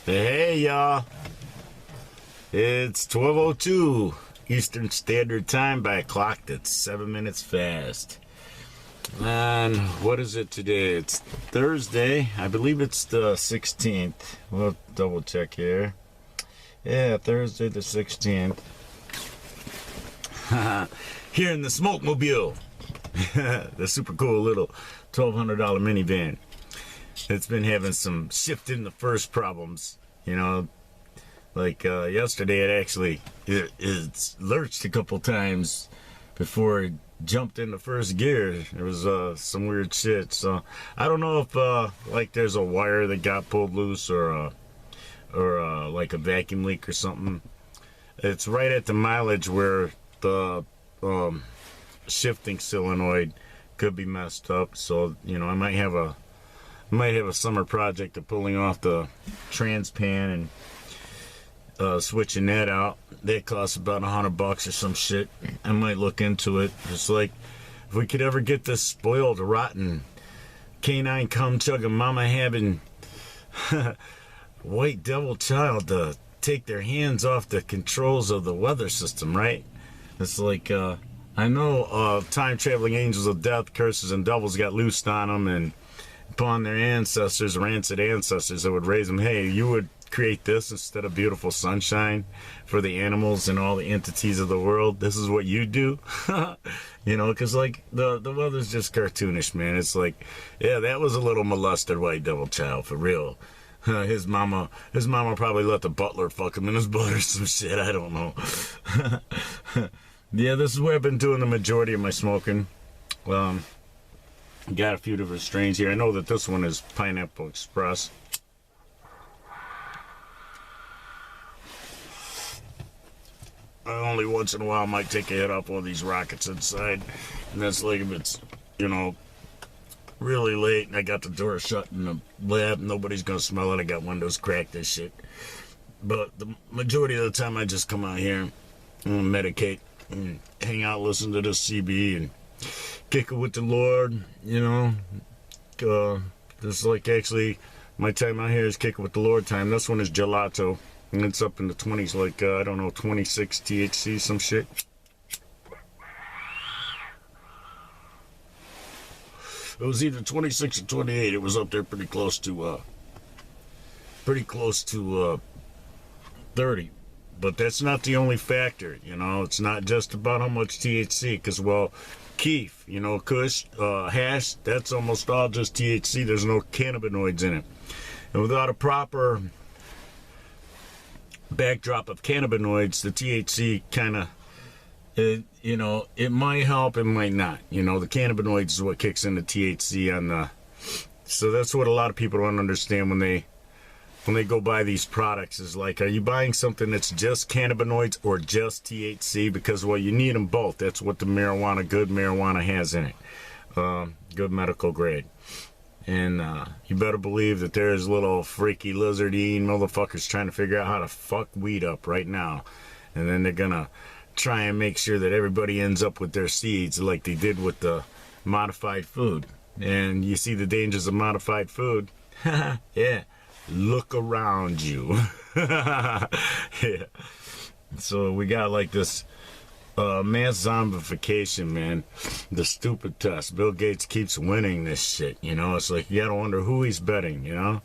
Hey, y'all. It's 12:02 Eastern Standard Time by a clock that's 7 minutes fast. And what is it today? It's Thursday. I believe it's the 16th. We'll double check here. Yeah, Thursday the 16th. Here in the Smokemobile. The super cool little $1,200 minivan. It's been having some shift in the first problems, you know. Like yesterday, it lurched a couple times before it jumped into first gear. There was some weird shit. So I don't know if like there's a wire that got pulled loose or like a vacuum leak or something. It's right at the mileage where the shifting solenoid could be messed up. So you know, I might have a summer project of pulling off the transpan and switching that out. That costs about $100 or some shit. I might look into it. It's like, if we could ever get this spoiled, rotten, canine cum chugging, mama having white devil child to take their hands off the controls of the weather system, right? It's like, I know time traveling angels of death, curses, and devils got loosed on them, and upon their ancestors, rancid ancestors that would raise them, hey, you would create this instead of beautiful sunshine for the animals and all the entities of the world. This is what you do. You know, because like the weather's just cartoonish, man. It's like, yeah, that was a little molested white devil child for real. His mama probably let the butler fuck him in his butt or some shit. I don't know. Yeah, this is where I've been doing the majority of my smoking. Got a few different strains here. I know that this one is Pineapple Express. Only once in a while I might take a hit off one of these rockets inside. And that's like if it's, you know, really late and I got the door shut in the lab. Nobody's going to smell it. I got windows cracked and shit. But the majority of the time I just come out here and medicate and hang out, listen to this CB and kick it with the Lord, you know. This is like actually my time out here is kick it with the Lord time. This one is gelato. And it's up in the 20s, like, I don't know, 26 THC, some shit. It was either 26 or 28. It was up there pretty close to 30. But that's not the only factor, you know. It's not just about how much THC, because, well, keef, you know, kush, hash, that's almost all just THC. There's no cannabinoids in it. And without a proper backdrop of cannabinoids, the THC kind of, you know, it might help, it might not. You know, the cannabinoids is what kicks in the THC on the, so that's what a lot of people don't understand when they go buy these products is like, are you buying something that's just cannabinoids or just THC? Because, well, you need them both. That's what the good marijuana has in it. Good medical grade. And you better believe that there's little freaky lizard-eating motherfuckers trying to figure out how to fuck weed up right now. And then they're going to try and make sure that everybody ends up with their seeds like they did with the modified food. And you see the dangers of modified food? Yeah. Look around you. Yeah. So we got like this mass zombification, man. The stupid test. Bill Gates keeps winning this shit, you know. It's like you gotta wonder who he's betting, you know.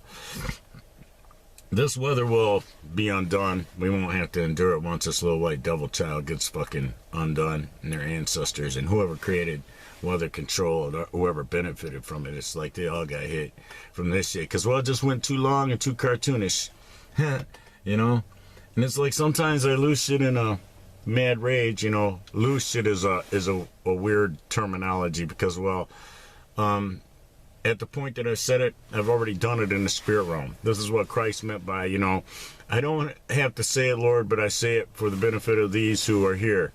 This weather will be undone. We won't have to endure it once this little white devil child gets fucking undone and their ancestors and whoever created weather control or whoever benefited from it. It's like they all got hit from this shit because, well, it just went too long and too cartoonish. You know. And it's like sometimes I lose shit in a mad rage, you know. Loose shit is a weird terminology because, well, at the point that I said it, I've already done it in the spirit realm. This is what Christ meant by, you know, I don't have to say it, Lord, but I say it for the benefit of these who are here,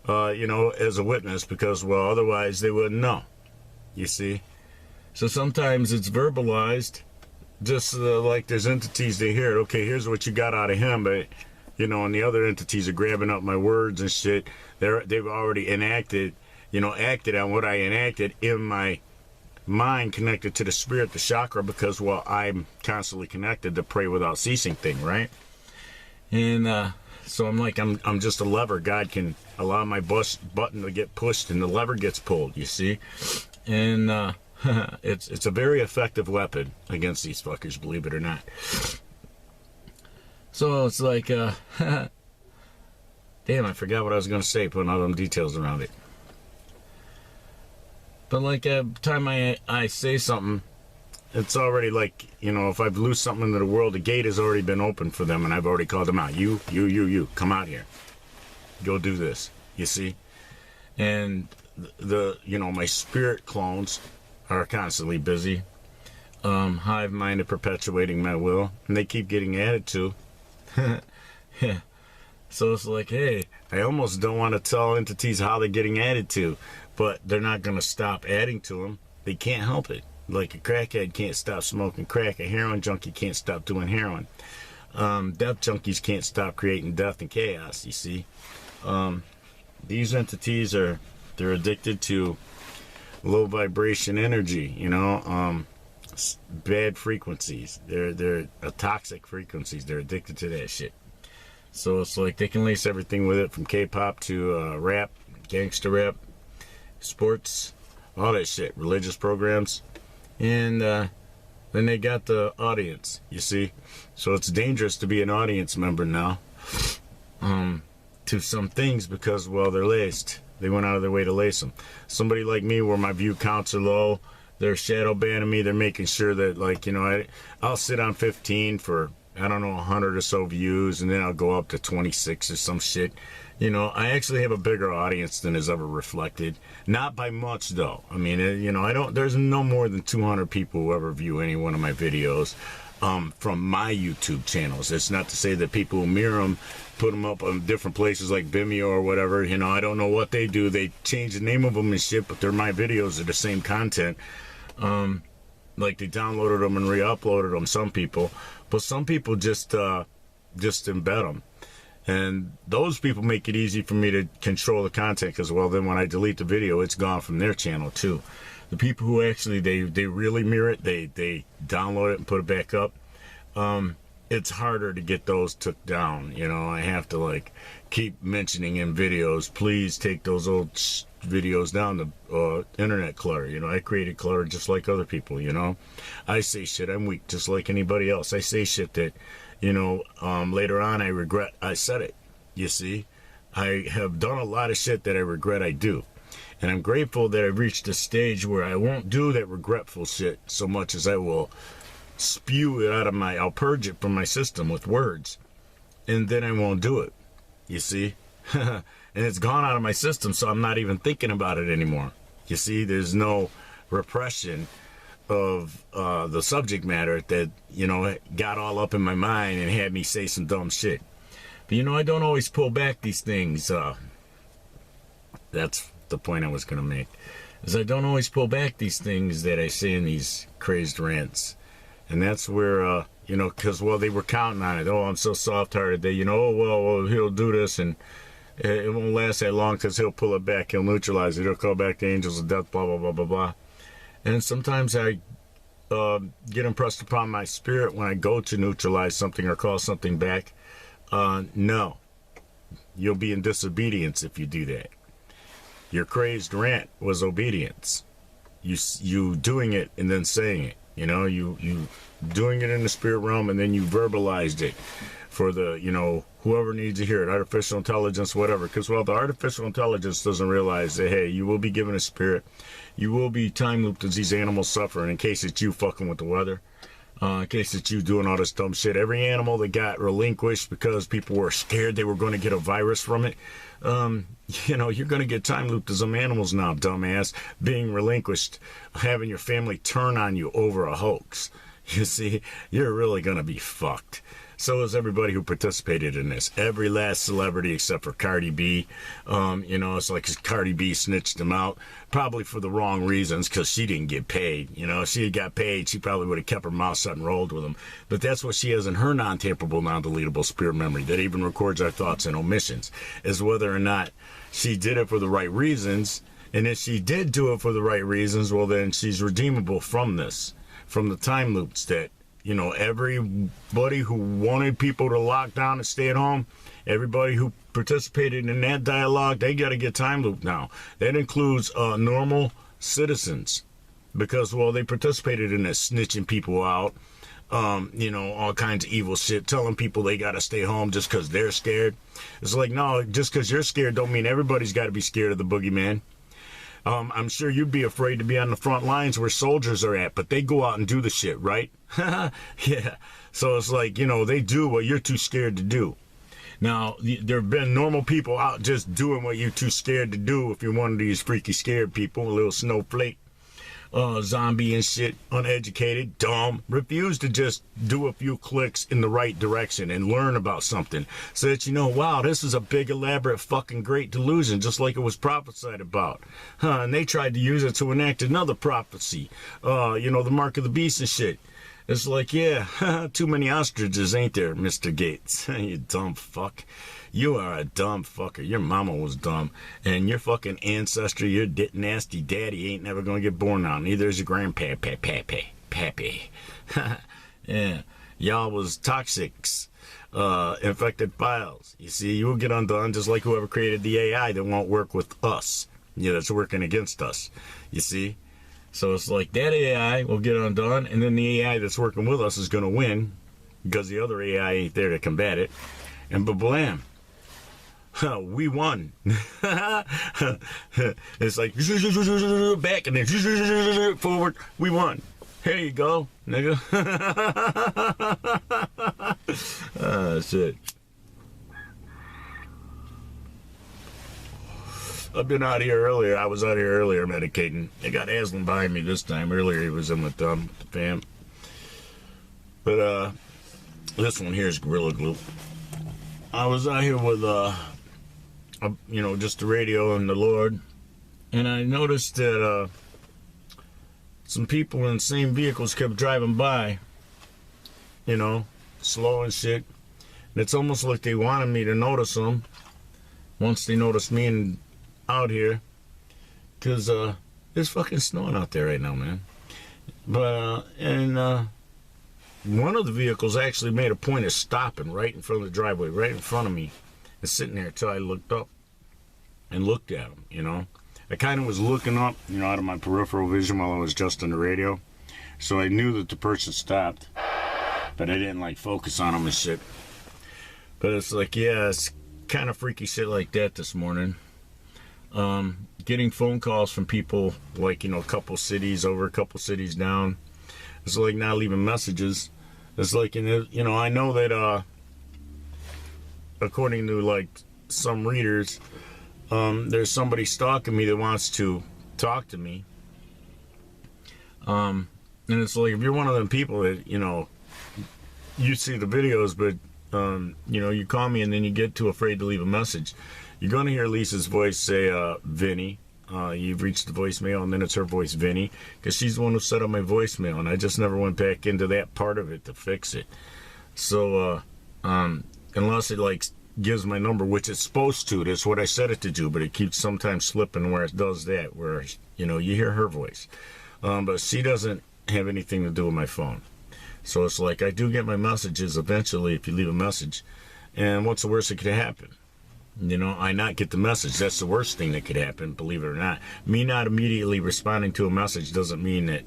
you know, as a witness, because, well, otherwise they wouldn't know, you see. So sometimes it's verbalized, just like there's entities, they hear it, okay, here's what you got out of him, but, you know, and the other entities are grabbing up my words and shit. They've already acted on what I enacted in my mind connected to the spirit, the chakra, because, well, I'm constantly connected, the pray without ceasing thing, right? And so I'm like, I'm just a lever. God can allow my button to get pushed and the lever gets pulled, you see? And it's a very effective weapon against these fuckers, believe it or not. So it's like, damn, I forgot what I was going to say, putting all them details around it. But like every time I say something, it's already like, you know, if I've loosed something into the world, the gate has already been open for them, and I've already called them out. You, come out here. Go do this, you see? And you know, my spirit clones are constantly busy, hive-minded, perpetuating my will, and they keep getting added to. Yeah. So it's like, hey, I almost don't want to tell entities how they're getting added to, but they're not going to stop adding to them. They can't help it. Like a crackhead can't stop smoking crack. A heroin junkie can't stop doing heroin. Death junkies can't stop creating death and chaos, you see. These entities they're addicted to low vibration energy, you know, bad frequencies. They're toxic frequencies. They're addicted to that shit. So it's like they can lace everything with it, from K-pop to rap, gangster rap, sports, all that shit, religious programs. And then they got the audience, you see. So it's dangerous to be an audience member now to some things because, well, they're laced. They went out of their way to lace them. Somebody like me, where my view counts are low, they're shadow banning me. They're making sure that, like, you know, I'll sit on 15 for, I don't know, 100 or so views, and then I'll go up to 26 or some shit. You know, I actually have a bigger audience than is ever reflected. Not by much, though. I mean, you know, there's no more than 200 people who ever view any one of my videos from my YouTube channels. It's not to say that people who mirror them, put them up on different places like Vimeo or whatever. You know, I don't know what they do. They change the name of them and shit, but they're my videos. They're the same content. Like, they downloaded them and re-uploaded them, some people. But some people just embed them. And those people make it easy for me to control the content because, well, then when I delete the video, it's gone from their channel too. The people who actually, they really mirror it, they download it and put it back up, it's harder to get those took down. You know, I have to, like, keep mentioning in videos, please take those old videos down, the internet clutter. You know, I created clutter just like other people, you know. I say shit, I'm weak just like anybody else. I say shit that, you know, later on I regret I said it, you see. I have done a lot of shit that I regret I do. And I'm grateful that I've reached a stage where I won't do that regretful shit so much as I will spew it out of I'll purge it from my system with words. And then I won't do it, you see. And it's gone out of my system, so I'm not even thinking about it anymore. You see, there's no repression of the subject matter that, you know, got all up in my mind and had me say some dumb shit. But, you know, I don't always pull back these things. That's the point I was going to make. Is I don't always pull back these things that I say in these crazed rants. And that's where, you know, because, well, they were counting on it. Oh, I'm so soft-hearted. They, you know, oh, well, he'll do this, and it won't last that long because he'll pull it back. He'll neutralize it. He'll call back the angels of death, blah, blah, blah, blah, blah. And sometimes I get impressed upon my spirit when I go to neutralize something or call something back. No. You'll be in disobedience if you do that. Your crazed rant was obedience. You doing it and then saying it. You know, you doing it in the spirit realm and then you verbalized it for the, you know, whoever needs to hear it, artificial intelligence, whatever. Because, well, the artificial intelligence doesn't realize that, hey, you will be given a spirit. You will be time looped as these animals suffer. And in case it's you fucking with the weather, in case it's you doing all this dumb shit, every animal that got relinquished because people were scared they were going to get a virus from it, you know, you're going to get time looped as some animals now, dumbass, being relinquished, having your family turn on you over a hoax. You see, you're really going to be fucked. So is everybody who participated in this. Every last celebrity except for Cardi B. You know, it's like Cardi B snitched them out. Probably for the wrong reasons, because she didn't get paid. You know, if she had got paid, she probably would have kept her mouth shut and rolled with them. But that's what she has in her non-tapeable, non-deletable spirit memory that even records our thoughts and omissions, is whether or not she did it for the right reasons And if she did do it for the right reasons, well, then she's redeemable from this, from the time loops that, you know, everybody who wanted people to lock down and stay at home, everybody who participated in that dialogue, they got to get time loop now. That includes normal citizens because, well, they participated in this, snitching people out, you know, all kinds of evil shit, telling people they got to stay home just because they're scared. It's like, no, just because you're scared don't mean everybody's got to be scared of the boogeyman. I'm sure you'd be afraid to be on the front lines where soldiers are at, but they go out and do the shit, right? Yeah. So it's like, you know, they do what you're too scared to do. Now, there have been normal people out just doing what you're too scared to do if you're one of these freaky scared people, a little snowflake, zombie and shit, uneducated, dumb, refuse to just do a few clicks in the right direction and learn about something so that you know, wow, this is a big, elaborate, fucking great delusion, just like it was prophesied about. And they tried to use it to enact another prophecy, you know, the mark of the beast and shit. It's like, yeah, too many ostriches, ain't there, Mr. Gates? You dumb fuck. You are a dumb fucker. Your mama was dumb. And your fucking ancestry, your nasty daddy ain't never gonna get born now. Neither is your grandpa, pappy. Yeah. Y'all was toxics, infected files. You see, you will get undone just like whoever created the AI that won't work with us. Yeah, that's working against us. You see? So it's like that AI will get undone, and then the AI that's working with us is going to win because the other AI ain't there to combat it. And ba-blam. We won. It's like back and then forward. We won. Here you go, nigga. Shit. I've been out here earlier. I was out here earlier medicating. I got Aslan behind me this time. Earlier he was in with the fam. But this one here is Gorilla Glue. I was out here with you know, just the radio and the Lord, and I noticed that some people in the same vehicles kept driving by, you know, slow and shit. And it's almost like they wanted me to notice them once they noticed me and out here, because it's fucking snowing out there right now, man. But one of the vehicles actually made a point of stopping right in front of the driveway, right in front of me, and sitting there until I looked up and looked at him, you know. I kind of was looking up, you know, out of my peripheral vision while I was just on the radio, so I knew that the person stopped, but I didn't like focus on him and shit. But it's like, yeah, it's kind of freaky shit like that this morning. Getting phone calls from people, like, you know, a couple cities over, a couple cities down. It's like not leaving messages. It's like, you know, I know that, according to, like, some readers, there's somebody stalking me that wants to talk to me. And it's like, if you're one of them people that, you know, you see the videos, but, you know, you call me and then you get too afraid to leave a message. You're going to hear Lisa's voice say, Vinny. You've reached the voicemail, and then it's her voice, Vinny, because she's the one who set up my voicemail, and I just never went back into that part of it to fix it. So, unless it, like, gives my number, which it's supposed to, that's what I set it to do, but it keeps sometimes slipping where it does that, where, you know, you hear her voice. But she doesn't have anything to do with my phone. So it's like, I do get my messages eventually if you leave a message, and what's the worst that could happen? You know, I not get the message. That's the worst thing that could happen, believe it or not. Me not immediately responding to a message doesn't mean that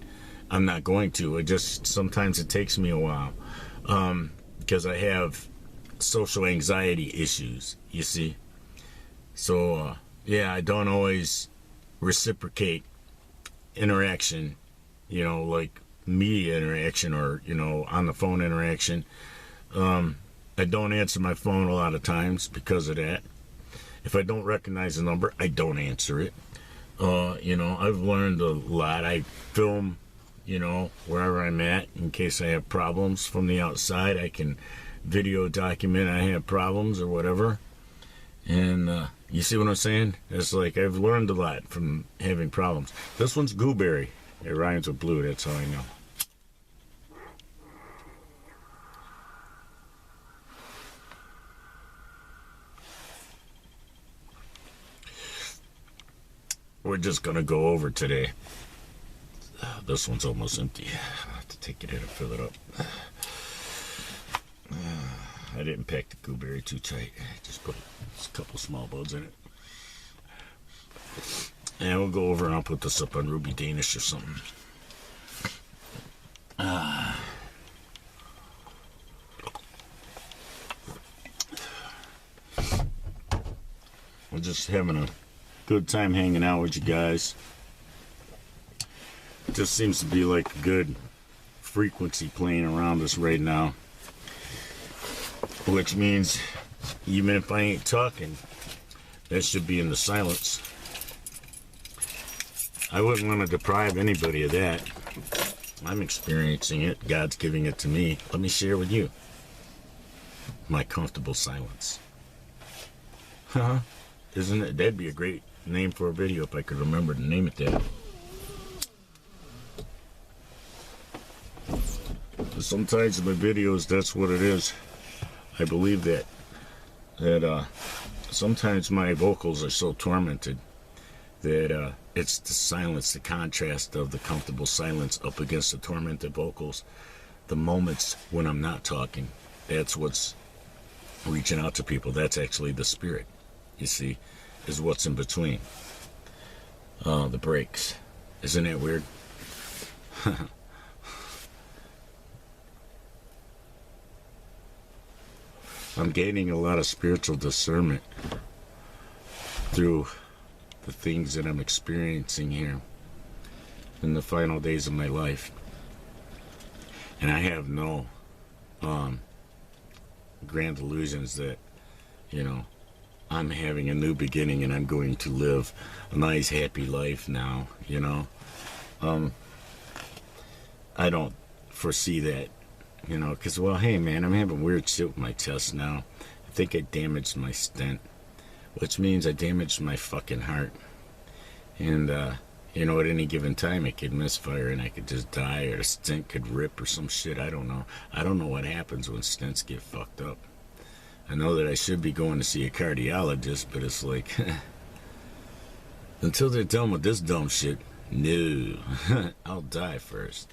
I'm not going to. It just, sometimes it takes me a while. Because I have social anxiety issues, you see. So, yeah, I don't always reciprocate interaction, you know, like media interaction or, you know, on the phone interaction. I don't answer my phone a lot of times because of that. If I don't recognize the number, I don't answer it. You know, I've learned a lot. I film, you know, wherever I'm at in case I have problems from the outside. I can video document I have problems or whatever. And you see what I'm saying? It's like I've learned a lot from having problems. This one's gooberry. It rhymes with blue, that's how I know. we're just gonna go over today. This one's almost empty. I'll have to take it in and fill it up. I didn't pack the gooseberry too tight. I just put a couple small buds in it. And we'll go over and I'll put this up on Ruby Danish or something. We're just having a good time hanging out with you guys. It just seems to be like a good frequency playing around us right now. Which means even if I ain't talking, that should be in the silence. I wouldn't want to deprive anybody of that. I'm experiencing it. God's giving it to me. Let me share with you my comfortable silence. Huh? Isn't it? That'd be a great name for a video if I could remember to name it that. Sometimes in my videos, that's what it is. I believe that sometimes my vocals are so tormented that it's the silence, the contrast of the comfortable silence up against the tormented vocals. The moments when I'm not talking, that's what's reaching out to people. That's actually the spirit, you see, is what's in between. The breaks. Isn't that weird? I'm gaining a lot of spiritual discernment through the things that I'm experiencing here in the final days of my life. And I have no grand illusions that, you know, I'm having a new beginning and I'm going to live a nice, happy life now, you know. I don't foresee that. You know, because, well, hey, man, I'm having weird shit with my chest now. I think I damaged my stent, which means I damaged my fucking heart. And, you know, at any given time, it could misfire and I could just die, or the stent could rip or some shit. I don't know. I don't know what happens when stents get fucked up. I know that I should be going to see a cardiologist, but it's like, until they're done with this dumb shit, no, I'll die first.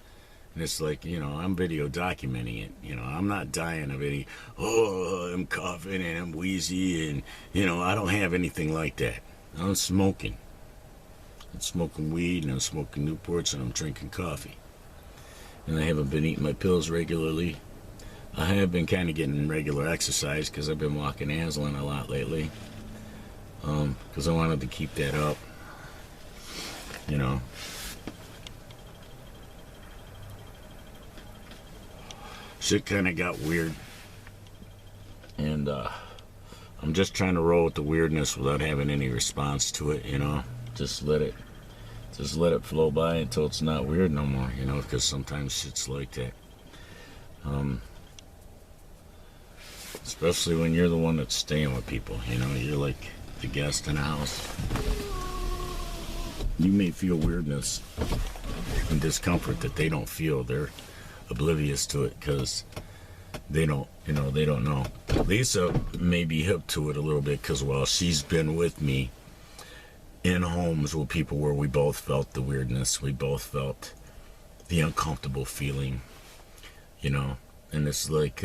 And it's like, you know, I'm video documenting it. You know, I'm not dying of any, oh, I'm coughing and I'm wheezy and, you know, I don't have anything like that. I'm smoking. I'm smoking weed and I'm smoking Newports and I'm drinking coffee. And I haven't been eating my pills regularly. I have been kind of getting regular exercise because I've been walking Aslan a lot lately. Because I wanted to keep that up. You know. Shit kind of got weird, and I'm just trying to roll with the weirdness without having any response to it, you know. Just let it flow by until it's not weird no more, you know, because sometimes shit's like that. Especially when you're the one that's staying with people, you know, you're like the guest in a house. You may feel weirdness and discomfort that they don't feel. They're oblivious to it because they don't, you know, they don't know. Lisa may be hip to it a little bit because, well, she's been with me in homes with people where we both felt the weirdness. We both felt the uncomfortable feeling, you know. And it's like,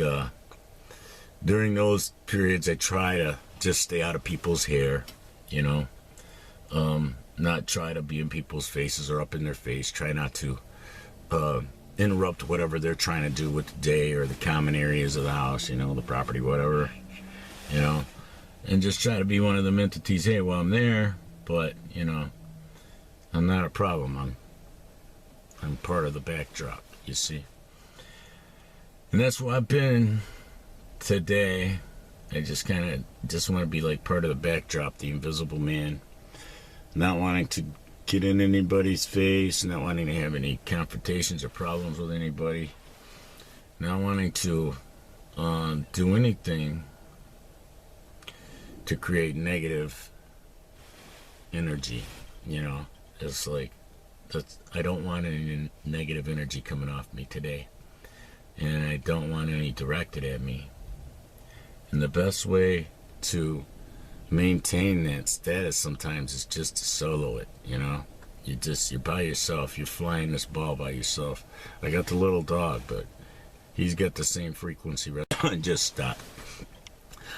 during those periods, I try to just stay out of people's hair, you know. Not try to be in people's faces or up in their face. Try not to interrupt whatever they're trying to do with the day or the common areas of the house, you know, the property, whatever, you know, and just try to be one of them entities. Hey, well, I'm there, but, you know, I'm not a problem. I'm part of the backdrop, you see. And that's why I've been today. I just want to be like part of the backdrop, the invisible man, not wanting to get in anybody's face, not wanting to have any confrontations or problems with anybody, not wanting to do anything to create negative energy, you know. It's like, I don't want any negative energy coming off me today, and I don't want any directed at me. And the best way to maintain that status sometimes is just to solo it, you know? You're by yourself. You're flying this ball by yourself. I got the little dog, but he's got the same frequency. Just stop.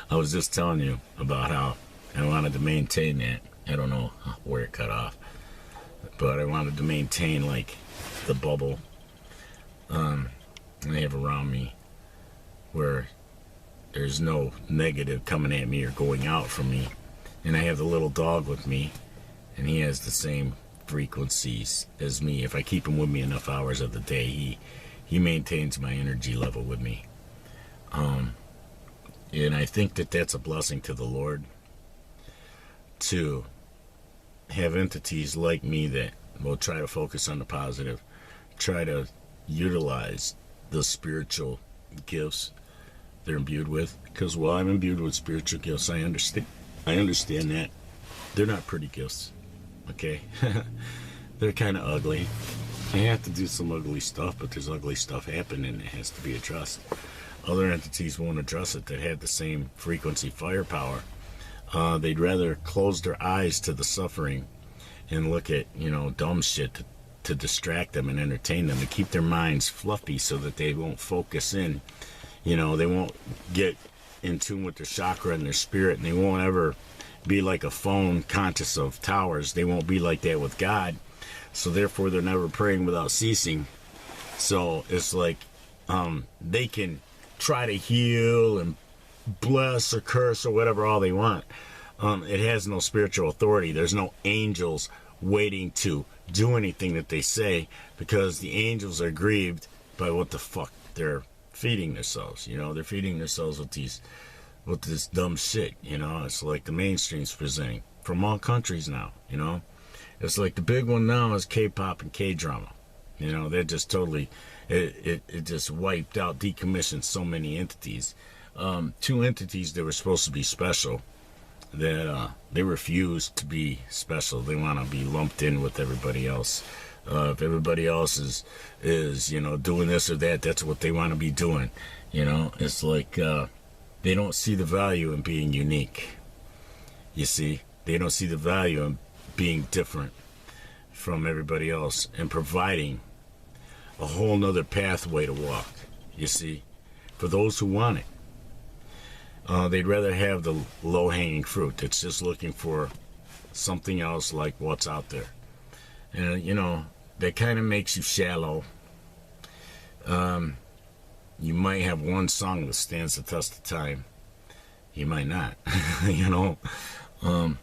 I was just telling you about how I wanted to maintain that. I don't know where it cut off, but I wanted to maintain like the bubble I have around me, where there's no negative coming at me or going out from me. And I have the little dog with me, and he has the same frequencies as me. If I keep him with me enough hours of the day, he maintains my energy level with me. And I think that that's a blessing to the Lord, to have entities like me that will try to focus on the positive, try to utilize the spiritual gifts they're imbued with. Because while I'm imbued with spiritual gifts, I understand that they're not pretty gifts, okay? They're kind of ugly. I have to do some ugly stuff, but there's ugly stuff happening that has to be addressed. Other entities won't address it that had the same frequency firepower. They'd rather close their eyes to the suffering and look at, dumb shit to distract them and entertain them, to keep their minds fluffy so that they won't focus in. They won't get in tune with their chakra and their spirit, and they won't ever be like a phone conscious of towers. They won't be like that with God. So therefore, they're never praying without ceasing. So it's like they can try to heal and bless or curse or whatever all they want. It has no spiritual authority. There's no angels waiting to do anything that they say, because the angels are grieved by what the fuck they're feeding themselves. They're feeding themselves with this dumb shit. It's like the mainstream's presenting from all countries now. It's like the big one now is K-pop and K-drama. They're just totally, it just wiped out, decommissioned so many entities. Two entities that were supposed to be special, that they refuse to be special. They want to be lumped in with everybody else. If everybody else is doing this or that, that's what they want to be doing. It's like they don't see the value in being unique. You see, they don't see the value in being different from everybody else and providing a whole nother pathway to walk, you see, for those who want it. They'd rather have the low-hanging fruit that's just looking for something else like what's out there. And, that kind of makes you shallow. You might have one song that stands the test of time. You might not, You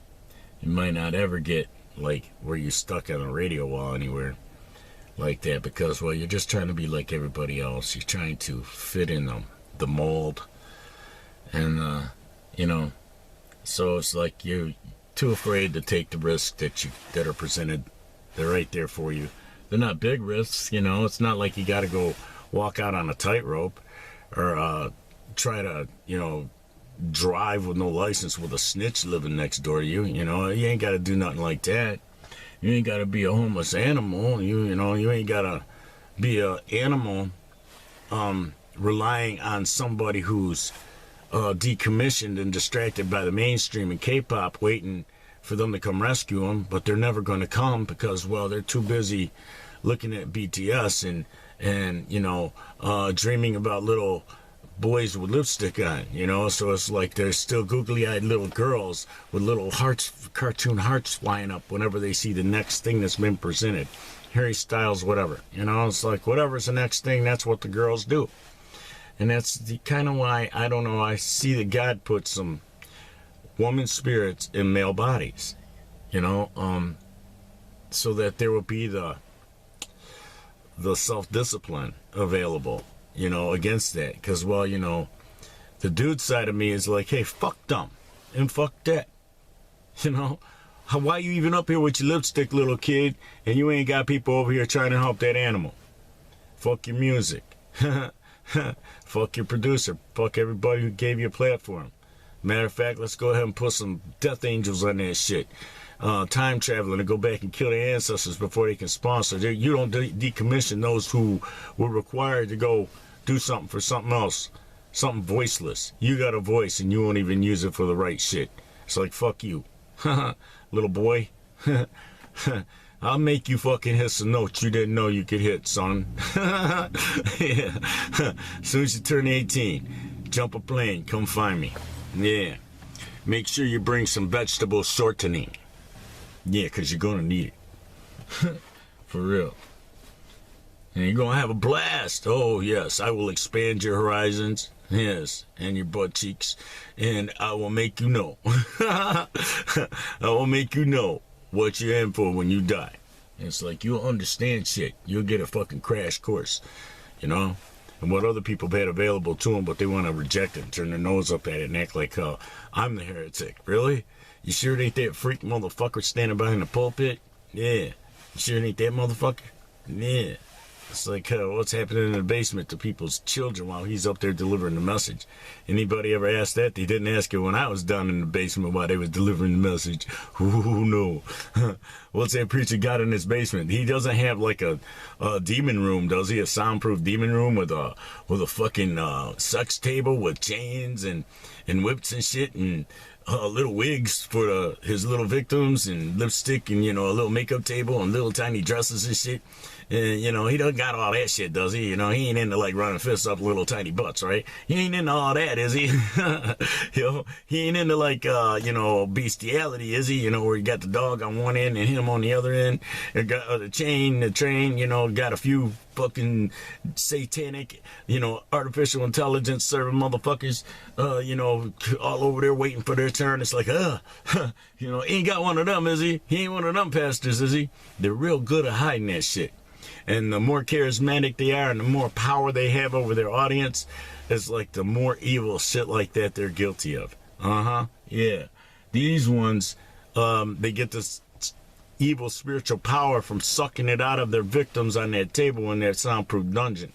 might not ever get, like, where you're stuck on a radio wall anywhere like that, because, well, you're just trying to be like everybody else. You're trying to fit in the mold. And, so it's like you're too afraid to take the risks that are presented. They're right there for you. They're not big risks, It's not like you got to go walk out on a tightrope or try to, drive with no license with a snitch living next door to you. You ain't got to do nothing like that. You ain't got to be a homeless animal. You ain't got to be an animal relying on somebody who's decommissioned and distracted by the mainstream and K-pop, waiting for them to come rescue them, but they're never going to come because, well, they're too busy looking at BTS and dreaming about little boys with lipstick on, so it's like there's still googly-eyed little girls with little hearts, cartoon hearts flying up whenever they see the next thing that's been presented. Harry Styles, whatever, it's like whatever's the next thing, that's what the girls do. And that's the kind of why, I don't know, I see that God put some woman spirits in male bodies, so that there will be the self-discipline available, against that. Because, well, the dude side of me is like, hey, fuck them and fuck that. Why you even up here with your lipstick, little kid, and you ain't got people over here trying to help that animal? Fuck your music. Fuck your producer. Fuck everybody who gave you a platform. Matter of fact, let's go ahead and put some death angels on that shit. Time traveling to go back and kill their ancestors before they can sponsor. You don't decommission those who were required to go do something for something else, something voiceless. You got a voice and you won't even use it for the right shit. It's like, fuck you. Little boy. I'll make you fucking hit some notes you didn't know you could hit, son. Yeah. As soon as you turn 18, jump a plane, come find me. Yeah. Make sure you bring some vegetable shortening. Yeah, because you're going to need it. For real. And you're going to have a blast. Oh, yes. I will expand your horizons. Yes. And your butt cheeks. And I will make you know. I will make you know what you're in for when you die. It's like, you'll understand shit. You'll get a fucking crash course, you know? And what other people had available to them, but they want to reject it and turn their nose up at it and act like, I'm the heretic. Really? You sure it ain't that freak motherfucker standing behind the pulpit? Yeah. You sure it ain't that motherfucker? Yeah. It's like, what's happening in the basement to people's children while he's up there delivering the message? Anybody ever asked that? They didn't ask it when I was down in the basement while they was delivering the message. Ooh, no. What's that preacher got in his basement? He doesn't have like a demon room, does he? A soundproof demon room with a fucking sex table with chains and whips and shit and little wigs for his little victims and lipstick and, a little makeup table and little tiny dresses and shit. And, he doesn't got all that shit, does he? He ain't into, like, running fists up little tiny butts, right? He ain't into all that, is he? He ain't into, like, bestiality, is he? Where you got the dog on one end and him on the other end. And got the train, got a few fucking satanic, artificial intelligence serving motherfuckers, all over there waiting for their turn. It's like, he ain't got one of them, is he? He ain't one of them pastors, is he? They're real good at hiding that shit. And the more charismatic they are and the more power they have over their audience, it's like the more evil shit like that they're guilty of. Yeah. These ones, they get this evil spiritual power from sucking it out of their victims on that table in that soundproof dungeon.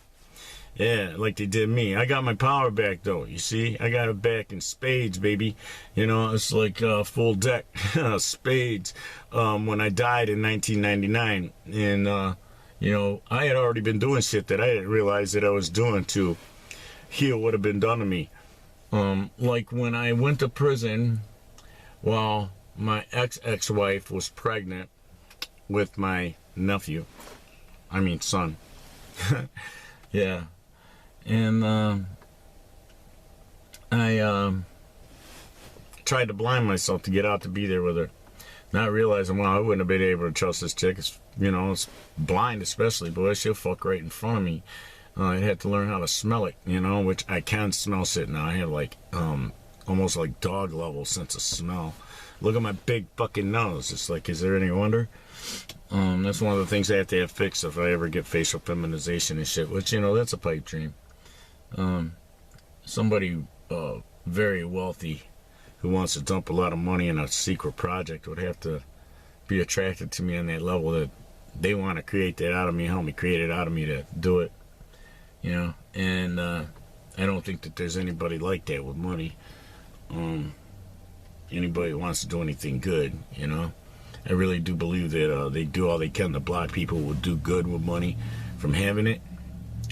Yeah, like they did me. I got my power back, though. You see? I got it back in spades, baby. It's like full deck. Spades. When I died in 1999. And, I had already been doing shit that I didn't realize that I was doing to heal what had been done to me. Like when I went to prison while my ex-wife was pregnant with my nephew. I mean, son. Yeah. And I tried to blind myself to get out to be there with her. Not realizing, I wouldn't have been able to trust this chick. It's, it's blind especially, boy. She'll fuck right in front of me. I had to learn how to smell it, which I can smell shit now. I have like, almost like dog level sense of smell. Look at my big fucking nose. It's like, is there any wonder? That's one of the things I have to have fixed if I ever get facial feminization and shit, which, that's a pipe dream. Somebody very wealthy who wants to dump a lot of money in a secret project would have to be attracted to me on that level that they want to create that out of me, help me create it out of me to do it, and I don't think that there's anybody like that with money. Anybody who wants to do anything good, I really do believe that they do all they can to block people who will do good with money from having it,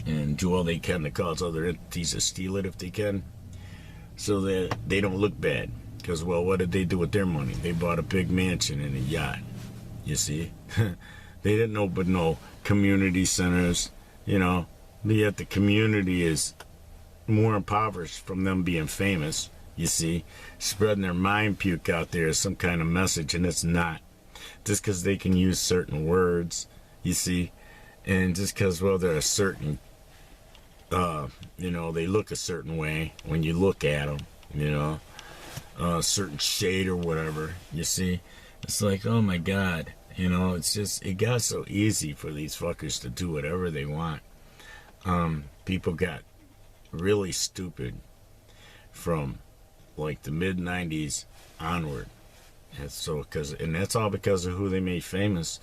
and do all they can to cause other entities to steal it if they can, so that they don't look bad. Because, what did they do with their money? They bought a big mansion and a yacht, you see. They didn't open no community centers, but yet the community is more impoverished from them being famous, you see. Spreading their mind puke out there is some kind of message, and it's not. Just because they can use certain words, you see, and just because, they're a certain, they look a certain way when you look at them, a certain shade or whatever, you see. It's like, oh my God, it's just, it got so easy for these fuckers to do whatever they want. People got really stupid from like the mid-90s onward. And so, and that's all because of who they made famous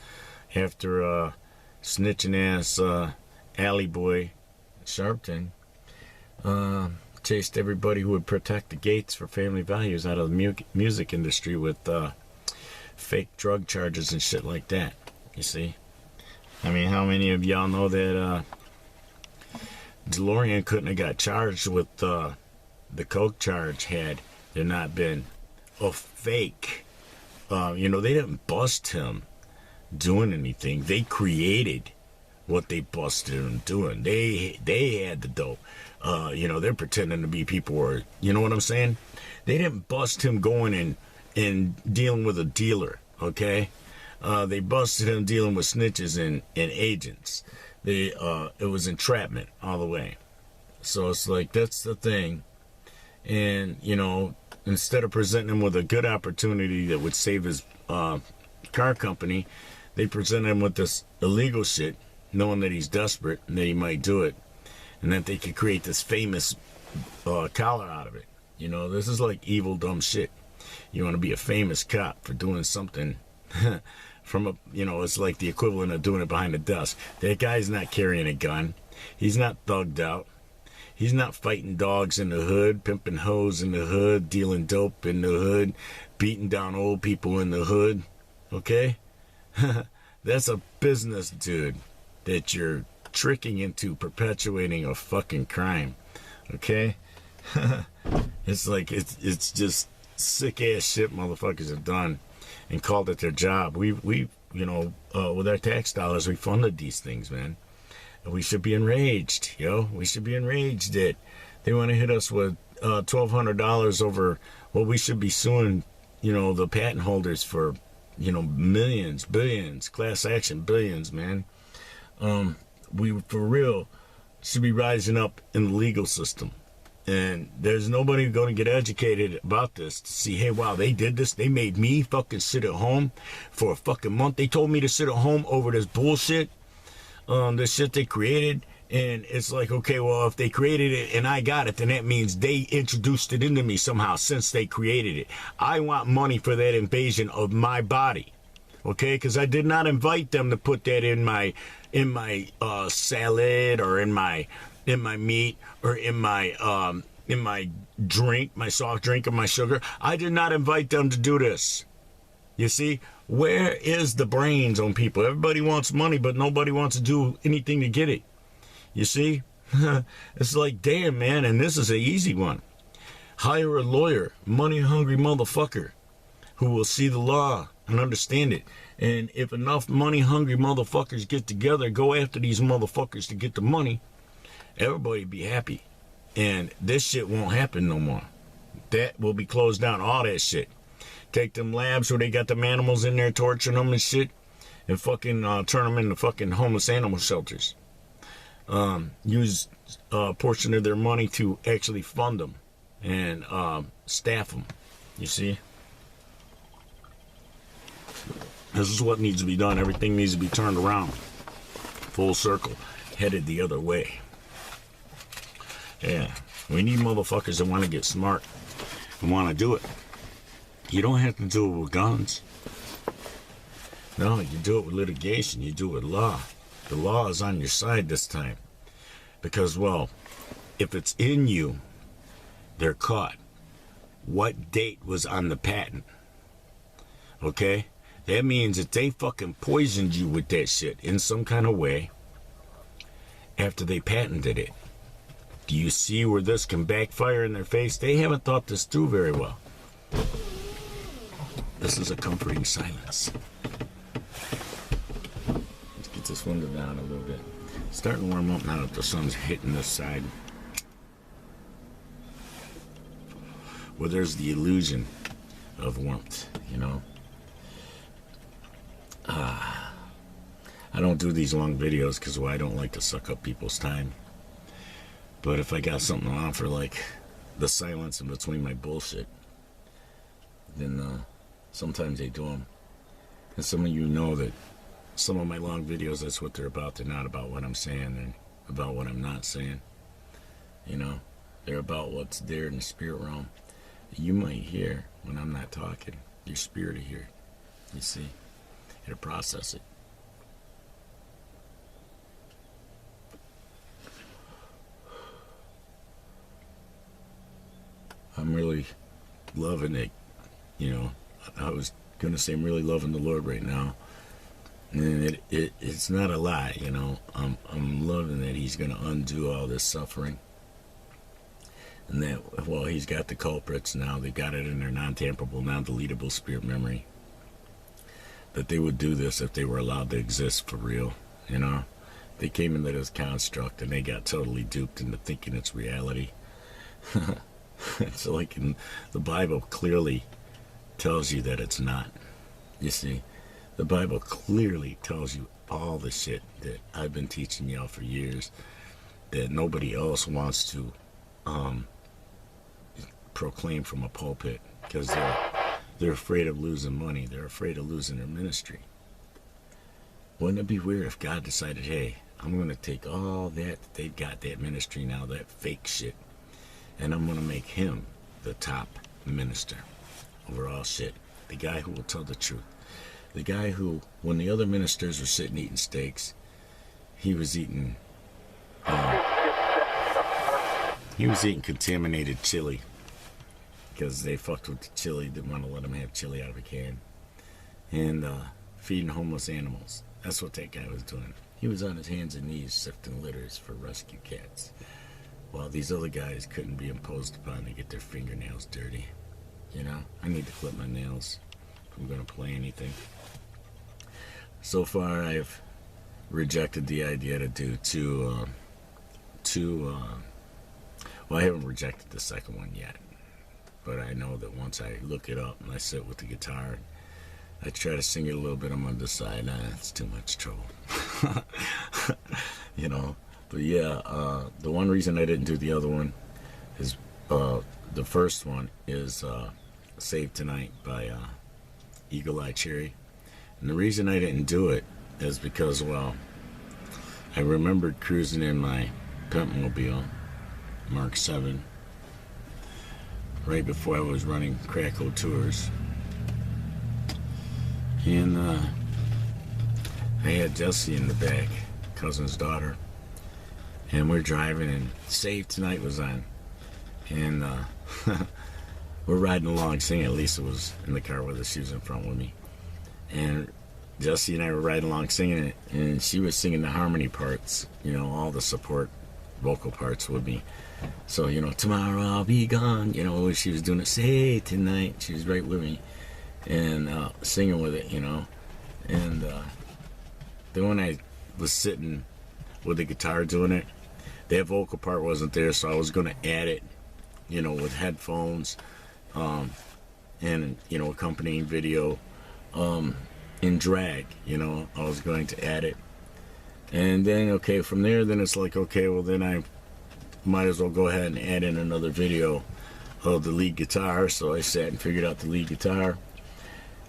after snitching ass alley boy Sharpton chased everybody who would protect the gates for family values out of the music industry with fake drug charges and shit like that, you see. I mean, how many of y'all know that DeLorean couldn't have got charged with the coke charge had there not been a fake. You know, they didn't bust him doing anything. They created what they busted him doing. They had the dope. You know, they're pretending to be people, or you know what I'm saying? They didn't bust him going and dealing with a dealer. Okay, they busted him dealing with snitches and agents. It was entrapment all the way. So it's like, that's the thing. And you know, instead of presenting him with a good opportunity that would save his car company, they presented him with this illegal shit, knowing that he's desperate and that he might do it, and that they could create this famous collar out of it. You know, this is like evil, dumb shit. You want to be a famous cop for doing something from a, you know, it's like the equivalent of doing it behind a desk. That guy's not carrying a gun. He's not thugged out. He's not fighting dogs in the hood, pimping hoes in the hood, dealing dope in the hood, beating down old people in the hood. Okay? That's a business dude that you're tricking into perpetuating a fucking crime. Okay? It's like, it's just sick ass shit motherfuckers have done and called it their job. We you know, with our tax dollars, we funded these things, man. And we should be enraged, yo. We should be enraged that they want to hit us with $1,200 over what we should be suing, you know, the patent holders for, you know, millions, billions, class action billions, man. We, for real, should be rising up in the legal system. And there's nobody going to get educated about this to see, hey, wow, they did this. They made me fucking sit at home for a fucking month. They told me to sit at home over this bullshit, this shit they created. And it's like, okay, well, if they created it and I got it, then that means they introduced it into me somehow since they created it. I want money for that invasion of my body, okay? Because I did not invite them to put that in my salad or in my meat or in my drink, my soft drink, or my sugar. I did not invite them to do this. You see, where is the brains on people? Everybody wants money, but nobody wants to do anything to get it. You see, it's like, damn, man. And this is an easy one. Hire a lawyer, money-hungry motherfucker who will see the law and understand it. And if enough money-hungry motherfuckers get together, go after these motherfuckers to get the money, everybody be happy. And this shit won't happen no more. That will be closed down, all that shit. Take them labs where they got them animals in there torturing them and shit, and fucking turn them into fucking homeless animal shelters. Use a portion of their money to actually fund them and staff them. You see? This is what needs to be done. Everything needs to be turned around. Full circle. Headed the other way. Yeah. We need motherfuckers that want to get smart and want to do it. You don't have to do it with guns. No, you do it with litigation. You do it with law. The law is on your side this time. Because, well, if it's in you, they're caught. What date was on the patent? Okay? That means that they fucking poisoned you with that shit in some kind of way after they patented it. Do you see where this can backfire in their face? They haven't thought this through very well. This is a comforting silence. Let's get this window down a little bit. It's starting to warm up now that the sun's hitting this side. Well, there's the illusion of warmth, you know. I don't do these long videos because, well, I don't like to suck up people's time. But if I got something to offer, like the silence in between my bullshit, then sometimes they do them. And some of you know that some of my long videos, that's what they're about. They're not about what I'm saying. They're about what I'm not saying. You know, they're about what's there in the spirit realm. You might hear when I'm not talking. Your spirit will hear. You see? It'll process it. I'm really loving it, you know. I was going to say I'm really loving the Lord right now. And it's not a lie, you know. I'm loving that he's going to undo all this suffering. And that, well, he's got the culprits now. They've got it in their non-tamperable, non-deletable spirit memory. That they would do this if they were allowed to exist for real, you know? They came into this construct and they got totally duped into thinking it's reality. It's like in the Bible clearly tells you that it's not. You see, the Bible clearly tells you all the shit that I've been teaching y'all for years that nobody else wants to proclaim from a pulpit because they're afraid of losing money. They're afraid of losing their ministry. Wouldn't it be weird if God decided, hey, I'm going to take all that they've got, that ministry now, that fake shit, and I'm going to make him the top minister over all shit. The guy who will tell the truth. The guy who, when the other ministers were sitting eating steaks, he was eating contaminated chili because they fucked with the chili, didn't want to let him have chili out of a can, and feeding homeless animals. That's what that guy was doing. He was on his hands and knees sifting litters for rescue cats, while these other guys couldn't be imposed upon to get their fingernails dirty. You know, I need to clip my nails if I'm going to play anything. So far, I've rejected the idea to do well, I haven't rejected the second one yet, but I know that once I look it up and I sit with the guitar, I try to sing it a little bit, I'm going to decide, it's too much trouble. You know, but yeah, the one reason I didn't do the other one is, the first one is Save Tonight by Eagle Eye Cherry. And the reason I didn't do it is because, well, I remembered cruising in my Pimpmobile Mark 7 right before I was running Crackle Tours. And I had Jessie in the back, cousin's daughter, and we're driving and Save Tonight was on. And we're riding along singing. Lisa was in the car with us, she was in front with me. And Jessie and I were riding along singing it, and she was singing the harmony parts, you know, all the support vocal parts with me. So, you know, tomorrow I'll be gone, you know, she was doing it, Say Tonight, she was right with me, and singing with it, you know. And then when I was sitting with the guitar doing it, that vocal part wasn't there, so I was going to add it, you know, with headphones, and, you know, accompanying video, in drag, you know, I was going to add it. And then, okay, from there, then it's like, okay, well, then I might as well go ahead and add in another video of the lead guitar. So I sat and figured out the lead guitar.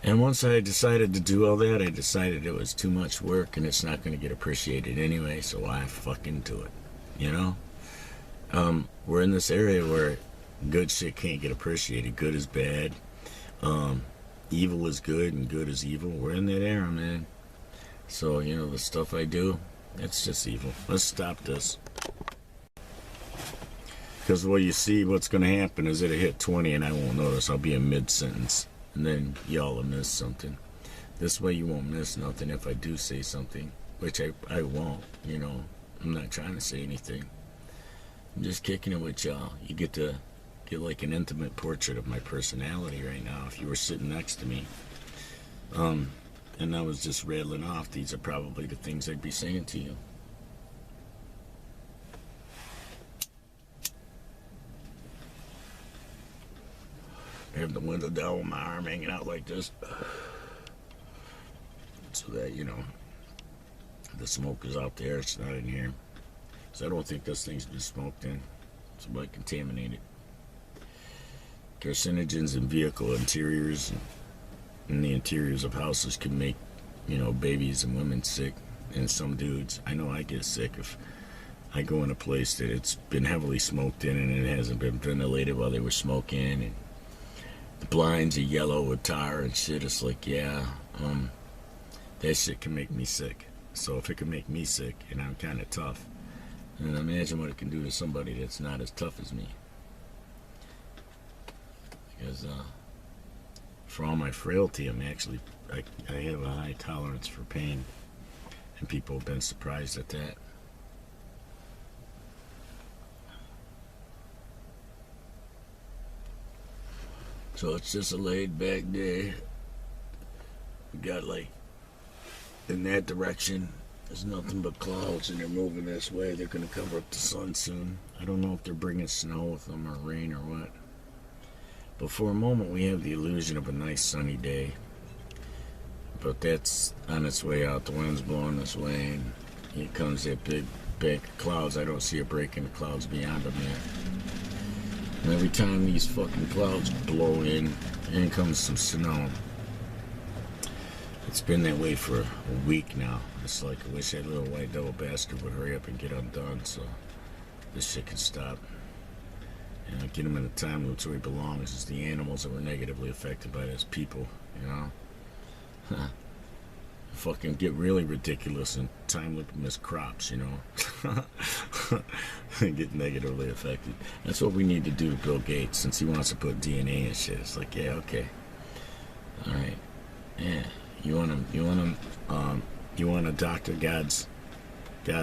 And once I decided to do all that, I decided it was too much work and it's not going to get appreciated anyway, so why fucking do it, you know? We're in this area where good shit can't get appreciated. Good is bad. Evil is good and good is evil. We're in that era, man. So, you know, the stuff I do, it's just evil. Let's stop this. Because what you see, what's going to happen is it'll hit 20 and I won't notice. I'll be in mid-sentence. And then y'all will miss something. This way you won't miss nothing if I do say something. Which I won't, you know. I'm not trying to say anything. I'm just kicking it with y'all. You get to get like an intimate portrait of my personality right now if you were sitting next to me. And I was just rattling off. These are probably the things I'd be saying to you. I have the window down with my arm hanging out like this, so that, you know, the smoke is out there, it's not in here. So I don't think this thing's been smoked in. Somebody contaminated. Carcinogens in vehicle interiors and the interiors of houses can make, you know, babies and women sick, and some dudes. I know I get sick if I go in a place that it's been heavily smoked in and it hasn't been ventilated while they were smoking, and the blinds are yellow with tar and shit. It's like, yeah, that shit can make me sick. So if it can make me sick, and I'm kind of tough, then imagine what it can do to somebody that's not as tough as me. Because for all my frailty, I'm actually, I have a high tolerance for pain, and people have been surprised at that. So it's just a laid back day. We got like, in that direction, there's nothing but clouds, and they're moving this way. They're going to cover up the sun soon. I don't know if they're bringing snow with them or rain or what. But for a moment, we have the illusion of a nice sunny day. But that's on its way out. The wind's blowing this way, and here comes that big bank of clouds. I don't see a break in the clouds beyond them yet. And every time these fucking clouds blow in comes some snow. It's been that way for a week now. It's like I wish that little white devil bastard would hurry up and get undone so this shit can stop. And get him in the time loop where he belongs. It's the animals that were negatively affected by this people, you know? Fucking get really ridiculous and time loop miss crops, you know? Get negatively affected. That's what we need to do to Bill Gates, since he wants to put DNA and shit. It's like, yeah, okay. Alright. Yeah. You want to doctor God's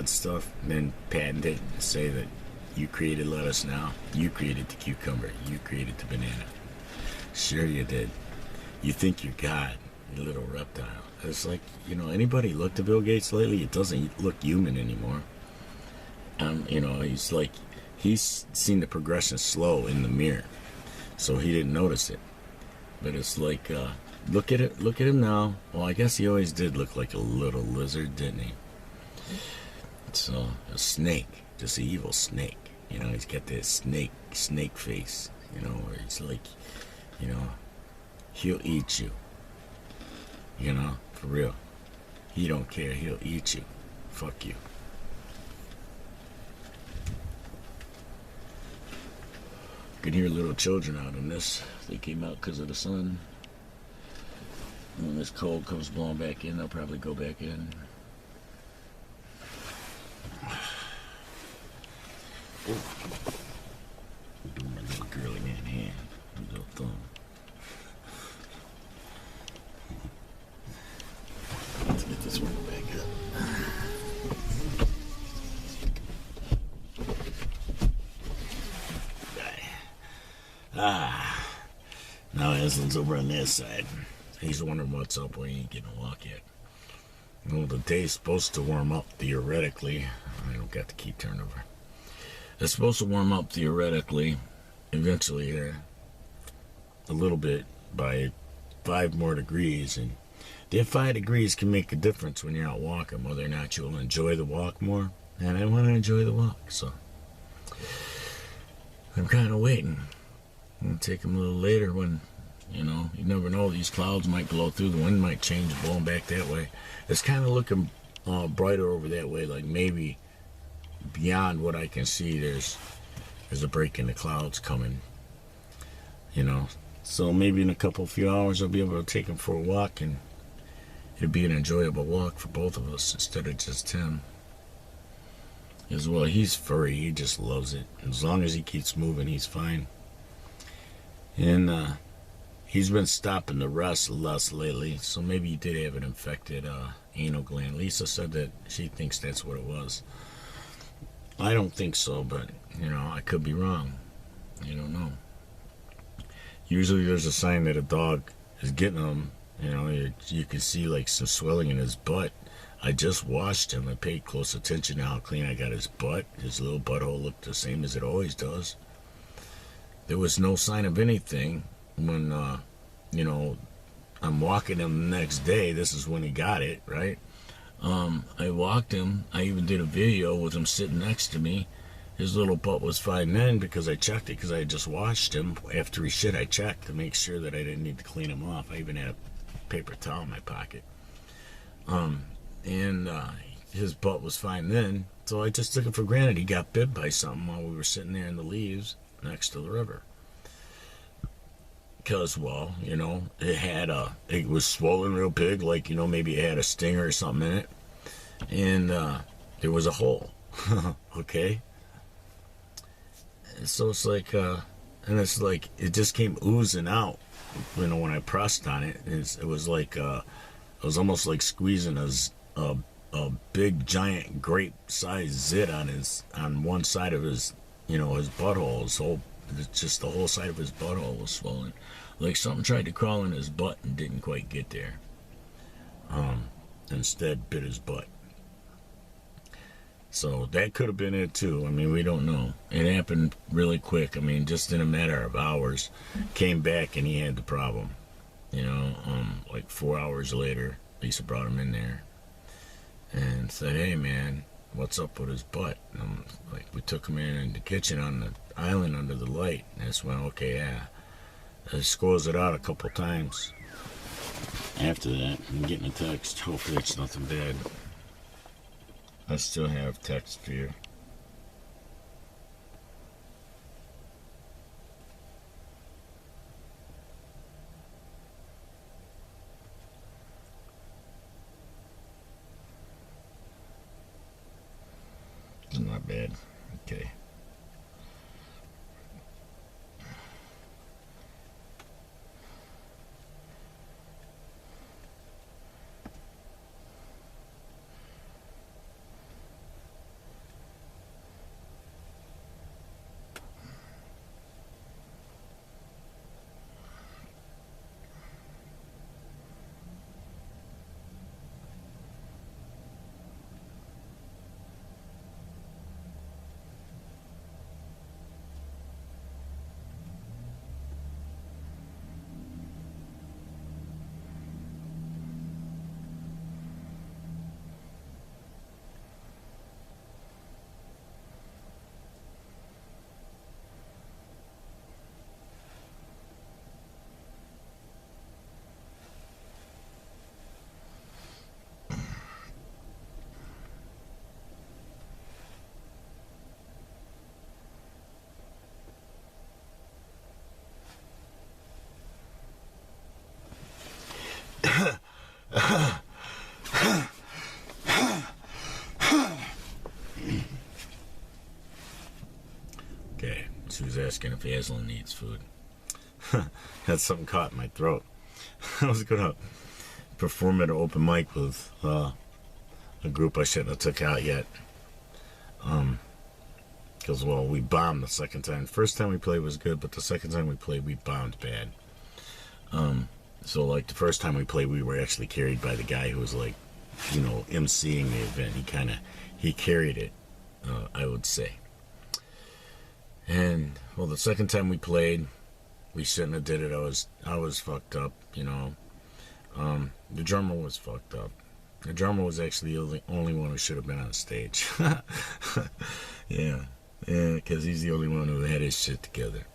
stuff, and then patent it and say that you created lettuce now, you created the cucumber, you created the banana. Sure you did. You think you're God, you little reptile. It's like, you know, anybody looked at Bill Gates lately? It doesn't look human anymore. You know, he's like, he's seen the progression slow in the mirror, so he didn't notice it. But it's like, look at him now. Well, I guess he always did look like a little lizard, didn't he? It's a snake, just an evil snake. You know, he's got that snake face, you know, where he's like, you know, he'll eat you. You know, for real. He don't care, he'll eat you. Fuck you. You can hear little children out in this. They came out because of the sun. When this cold comes blowing back in, they'll probably go back in. Doing my little girly man hand, my little thumb. Let's get this one back up. Now Aslan's over on that side. He's wondering what's up when he ain't getting a walk yet. Well, the day's supposed to warm up theoretically. I don't got the key turned over. It's supposed to warm up theoretically, eventually here, a little bit by 5 more degrees. And that 5 degrees can make a difference when you're out walking, whether or not you'll enjoy the walk more. And I want to enjoy the walk, so I'm kind of waiting. I'm going to take them a little later when, you know, you never know. These clouds might blow through. The wind might change, blowing back that way. It's kind of looking brighter over that way, like maybe beyond what I can see, there's a break in the clouds coming, you know. So maybe in a few hours I'll be able to take him for a walk, and it'll be an enjoyable walk for both of us instead of just him. As well, he's furry, he just loves it. As long as he keeps moving, he's fine. And he's been stopping the rest less lately, so maybe he did have an infected anal gland. Lisa said that she thinks that's what it was. I don't think so, but, you know, I could be wrong. You don't know. Usually there's a sign that a dog is getting him. You know, you can see, like, some swelling in his butt. I just washed him. I paid close attention to how clean I got his butt. His little butthole looked the same as it always does. There was no sign of anything when, you know, I'm walking him the next day. This is when he got it, right? I walked him. I even did a video with him sitting next to me. His little butt was fine then because I checked it because I had just washed him. After he shit, I checked to make sure that I didn't need to clean him off. I even had a paper towel in my pocket. His butt was fine then, so I just took it for granted he got bit by something while we were sitting there in the leaves next to the river. Because, well, you know, it was swollen real big, like, you know, maybe it had a stinger or something in it. And there was a hole, okay? And so it's like, and it's like, it just came oozing out, you know, when I pressed on it. It was like, it was almost like squeezing a big, giant, grape-sized zit on one side of his, you know, his butthole. Just the whole side of his butthole was swollen. Like something tried to crawl in his butt and didn't quite get there. Instead bit his butt. So that could have been it too. I mean, we don't know. It happened really quick. I mean, just in a matter of hours. Came back and he had the problem. You know, like 4 hours later, Lisa brought him in there and said, "Hey man, what's up with his butt?" And like, we took him in the kitchen on the island under the light. And that's when, okay, yeah. I scores it out a couple times. After that, I'm getting a text. Hopefully it's nothing bad. I still have text for you. It's not bad. Okay. Okay, she was asking if Aslan needs food. Had something caught in my throat. I was gonna perform at an open mic with a group I shouldn't have took out yet. Because, well, we bombed the second time. First time we played was good, but the second time we played, we bombed bad. So, like, the first time we played, we were actually carried by the guy who was, like, you know, emceeing the event. He carried it, I would say. And, well, the second time we played, we shouldn't have did it. I was fucked up, you know. The drummer was fucked up. The drummer was actually the only one who should have been on stage. Yeah, because he's the only one who had his shit together.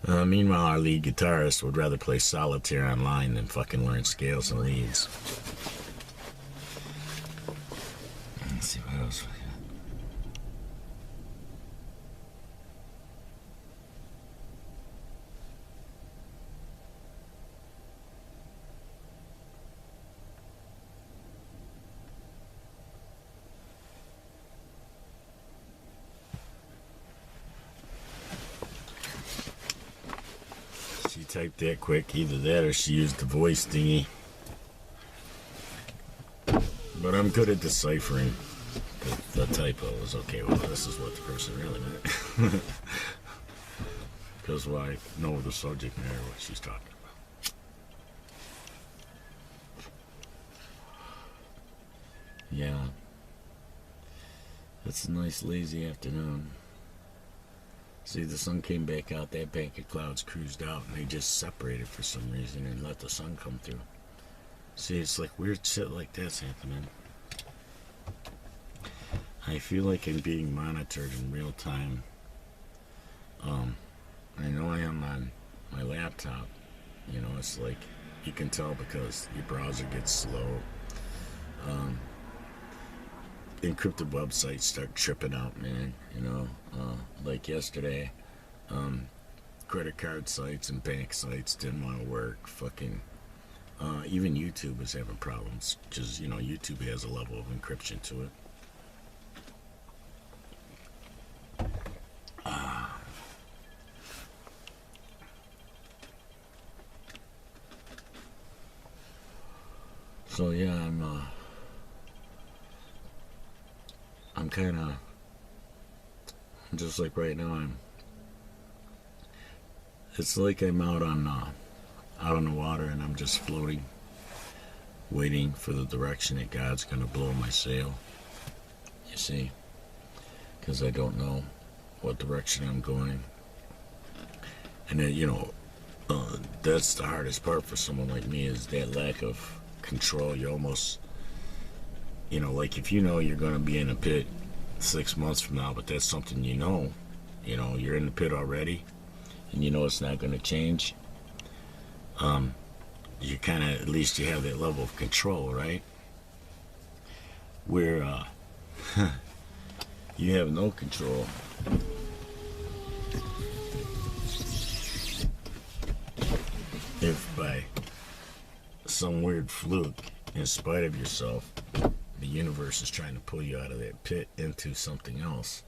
Meanwhile, our lead guitarist would rather play solitaire online than fucking learn scales and leads. Let's see what else we got. She typed that quick, either that or she used the voice thingy. But I'm good at deciphering the typo. Is okay, well, this is what the person really meant. Because, well, I know the subject matter, what she's talking about. Yeah. It's a nice lazy afternoon. See, the sun came back out, that bank of clouds cruised out, and they just separated for some reason and let the sun come through. See, it's like weird shit like that's happening. I feel like I'm being monitored in real time. I know I am on my laptop. You know, it's like, you can tell because your browser gets slow. Encrypted websites start tripping out, man. You know, like yesterday, credit card sites and bank sites didn't want to work. Fucking, even YouTube was having problems because, you know, YouTube has a level of encryption to it. So yeah, I'm kind of just like right now. It's like I'm out on out on the water and I'm just floating, waiting for the direction that God's going to blow my sail. You see? Because I don't know what direction I'm going. And then, you know, that's the hardest part for someone like me, is that lack of control. You almost, you know, like if you know you're going to be in a pit 6 months from now, but that's something you know, you're in the pit already, and you know it's not going to change. You kind of, at least you have that level of control, right? Where you have no control. If by some weird fluke, in spite of yourself, the universe is trying to pull you out of that pit into something else,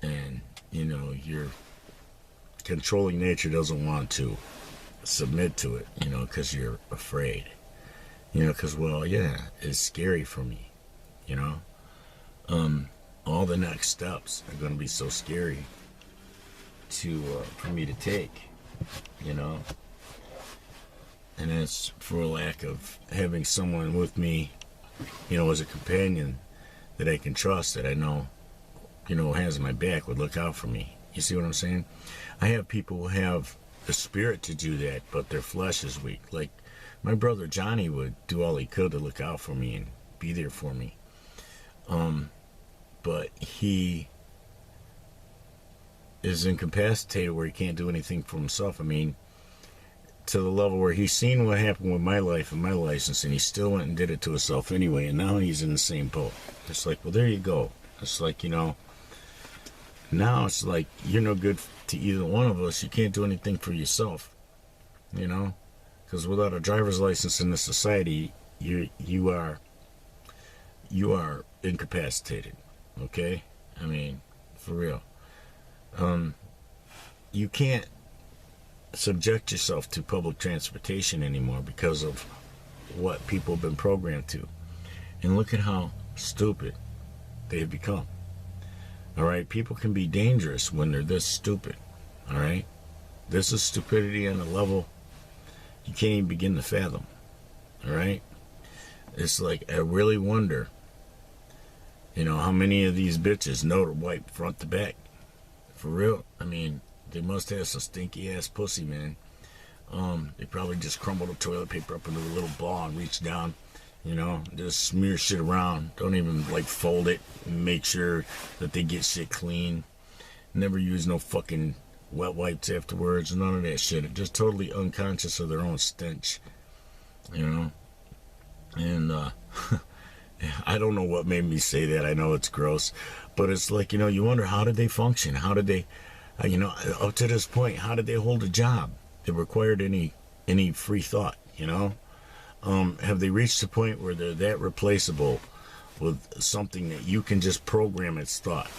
and you know your controlling nature doesn't want to submit to it, you know, because you're afraid, you know, because, well, yeah, it's scary for me, you know. All the next steps are going to be so scary for me to take, you know. And it's for lack of having someone with me, you know, as a companion that I can trust, that I know, you know, has my back, would look out for me. You see what I'm saying? I have people who have the spirit to do that, but their flesh is weak. Like my brother Johnny would do all he could to look out for me and be there for me. But he is incapacitated where he can't do anything for himself. I mean, to the level where he's seen what happened with my life and my license, and he still went and did it to himself anyway, and now he's in the same boat. It's like, well, there you go. It's like, you know, now it's like you're no good to either one of us. You can't do anything for yourself, you know, because without a driver's license in this society, you are incapacitated. Okay, I mean, for real. You can't subject yourself to public transportation anymore because of what people have been programmed to. And look at how stupid they've become. All right, people can be dangerous when they're this stupid. All right, this is stupidity on a level you can't even begin to fathom. All right, it's like, I really wonder, you know, how many of these bitches know to wipe front to back. For real. I mean, they must have some stinky ass pussy, man. They probably just crumble the toilet paper up into a little ball and reach down, you know, just smear shit around. Don't even like fold it and make sure that they get shit clean. Never use no fucking wet wipes afterwards. None of that shit. Just totally unconscious of their own stench, you know. And I don't know what made me say that. I know it's gross, but it's like, you know, you wonder, how did they function? How did they, you know, up to this point, how did they hold a job that required any free thought, you know? Have they reached the point where they're that replaceable with something that you can just program its thought?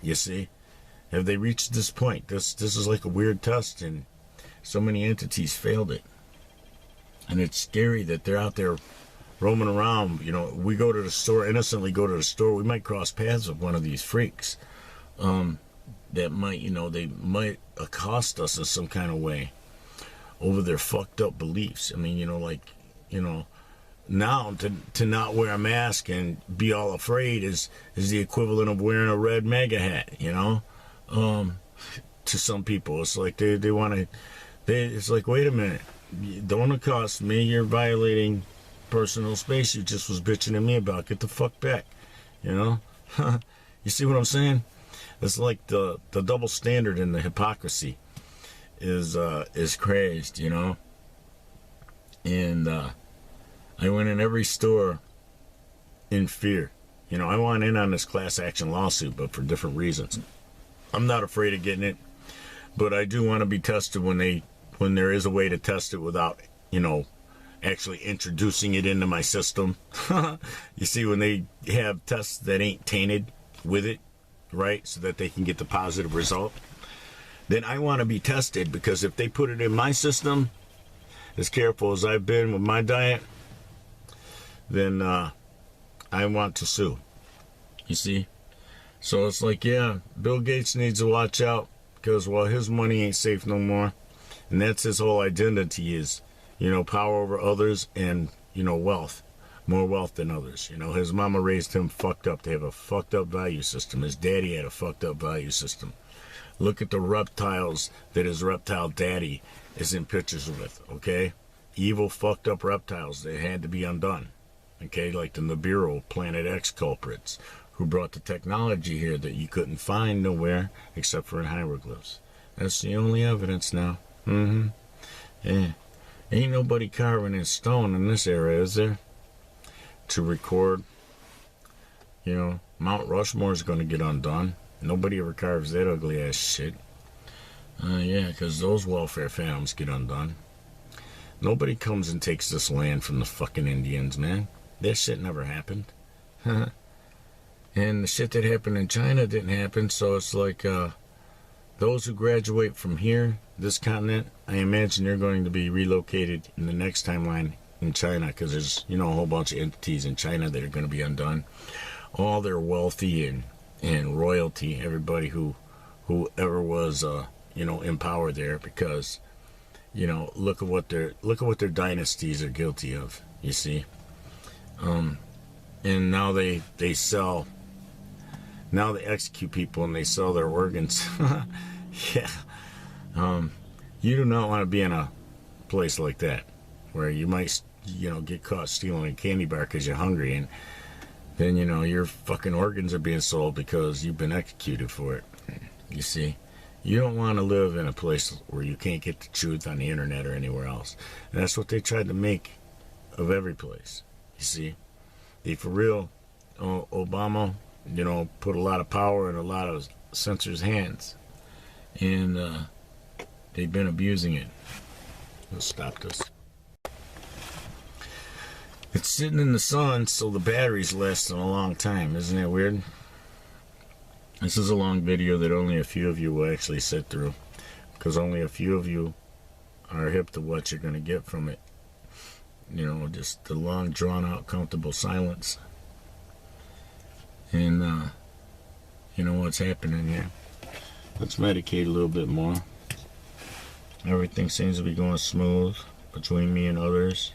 You see? Have they reached this point? This is like a weird test, and so many entities failed it. And it's scary that they're out there roaming around. You know, we go to the store, innocently go to the store, we might cross paths with one of these freaks that might, you know, they might accost us in some kind of way over their fucked up beliefs. I mean, you know, like, you know, now to not wear a mask and be all afraid is the equivalent of wearing a red MAGA hat, you know. To some people, it's like they want to, it's like, wait a minute, don't accost me, you're violating personal space you just was bitching at me about. Get the fuck back, you know. You see what I'm saying? It's like the double standard and the hypocrisy is crazed, you know. And I went in every store in fear. You know, I want in on this class action lawsuit, but for different reasons. I'm not afraid of getting it, but I do want to be tested when there is a way to test it without, you know, actually introducing it into my system. You see, when they have tests that ain't tainted with it, right, so that they can get the positive result, then I want to be tested, because if they put it in my system, as careful as I've been with my diet, then I want to sue. You see? So it's like, yeah, Bill Gates needs to watch out, because, well, his money ain't safe no more. And that's his whole identity is, you know, power over others and, you know, wealth. More wealth than others. You know, his mama raised him fucked up. They have a fucked up value system. His daddy had a fucked up value system. Look at the reptiles that his reptile daddy is in pictures with, okay? Evil, fucked up reptiles that had to be undone, okay? Like the Nibiru, Planet X culprits, who brought the technology here that you couldn't find nowhere except for in hieroglyphs. That's the only evidence now. Yeah. Ain't nobody carving in stone in this era, is there? To record, you know, Mount Rushmore is going to get undone. Nobody ever carves that ugly ass shit. Yeah, because those welfare phantoms get undone. Nobody comes and takes this land from the fucking Indians, man. That shit never happened. And the shit that happened in China didn't happen, so it's like those who graduate from here, this continent, I imagine they're going to be relocated in the next timeline in China, because there's, you know, a whole bunch of entities in China that are going to be undone. All their wealthy and royalty, everybody whoever was you know, in power there, because, you know, look at what their dynasties are guilty of, you see. And now they execute people and they sell their organs. Yeah. You do not want to be in a place like that, where you might, you know, get caught stealing a candy bar because you're hungry, and then, you know, your fucking organs are being sold because you've been executed for it. You see, you don't want to live in a place where you can't get the truth on the internet or anywhere else. And that's what they tried to make of every place. You see, they, for real, Obama, you know, put a lot of power in a lot of censors' hands, and they've been abusing it. Let's stop this. It's sitting in the sun, so the battery's lasting a long time. Isn't that weird? This is a long video that only a few of you will actually sit through, because only a few of you are hip to what you're going to get from it. You know, just the long, drawn-out, comfortable silence. And, you know what's happening here. Let's medicate a little bit more. Everything seems to be going smooth between me and others.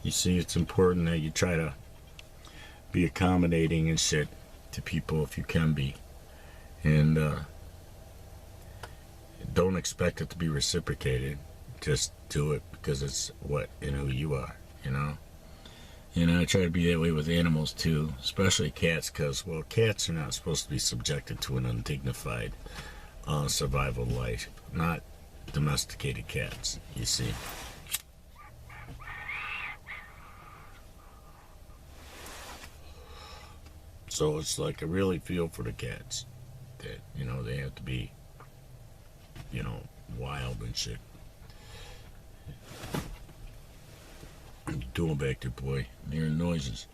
You see, it's important that you try to be accommodating and shit to people if you can be. And don't expect it to be reciprocated. Just do it because it's what and who you are, you know? And I try to be that way with animals too, especially cats, because, well, cats are not supposed to be subjected to an undignified survival life. Not domesticated cats, you see. So it's like I really feel for the cats that, you know, they have to be, you know, wild and shit. What you doing back there, boy? I'm hearing noises.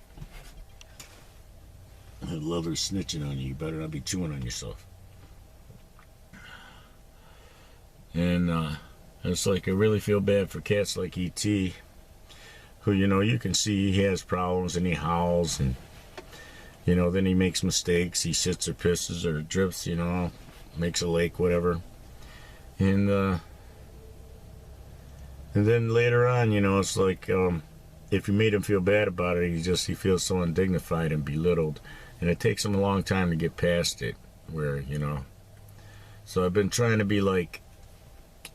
That leather's snitching on you. You better not be chewing on yourself. And it's like I really feel bad for cats like E.T., who, you know, you can see he has problems and he howls, and, you know, then he makes mistakes. He shits or pisses or drifts, you know, makes a lake, whatever. And then later on, you know, it's like if you made him feel bad about it, he feels so undignified and belittled. And it takes him a long time to get past it, where, you know. So I've been trying to be like,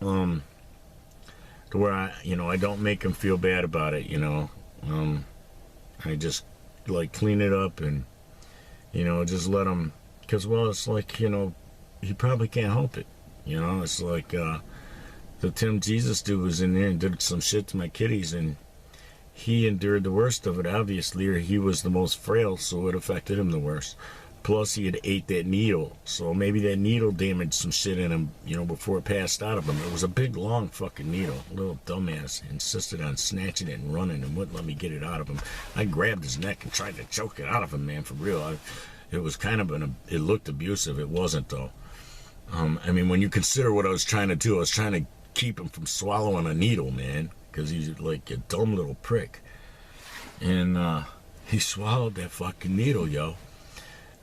to where I, you know, I don't make him feel bad about it, you know. I just, like, clean it up and, you know, just let him, because, well, it's like, you know, he probably can't help it, you know. It's like, the Tim Jesus dude was in there and did some shit to my kitties, and he endured the worst of it, obviously, or he was the most frail, so it affected him the worst. Plus, he had ate that needle, so maybe that needle damaged some shit in him, you know, before it passed out of him. It was a big, long fucking needle. Little dumbass insisted on snatching it and running and wouldn't let me get it out of him. I grabbed his neck and tried to choke it out of him, man, for real. It was kind of it looked abusive. It wasn't, though. I mean, when you consider what I was trying to do, I was trying to keep him from swallowing a needle, man, because he's like a dumb little prick. And he swallowed that fucking needle, yo.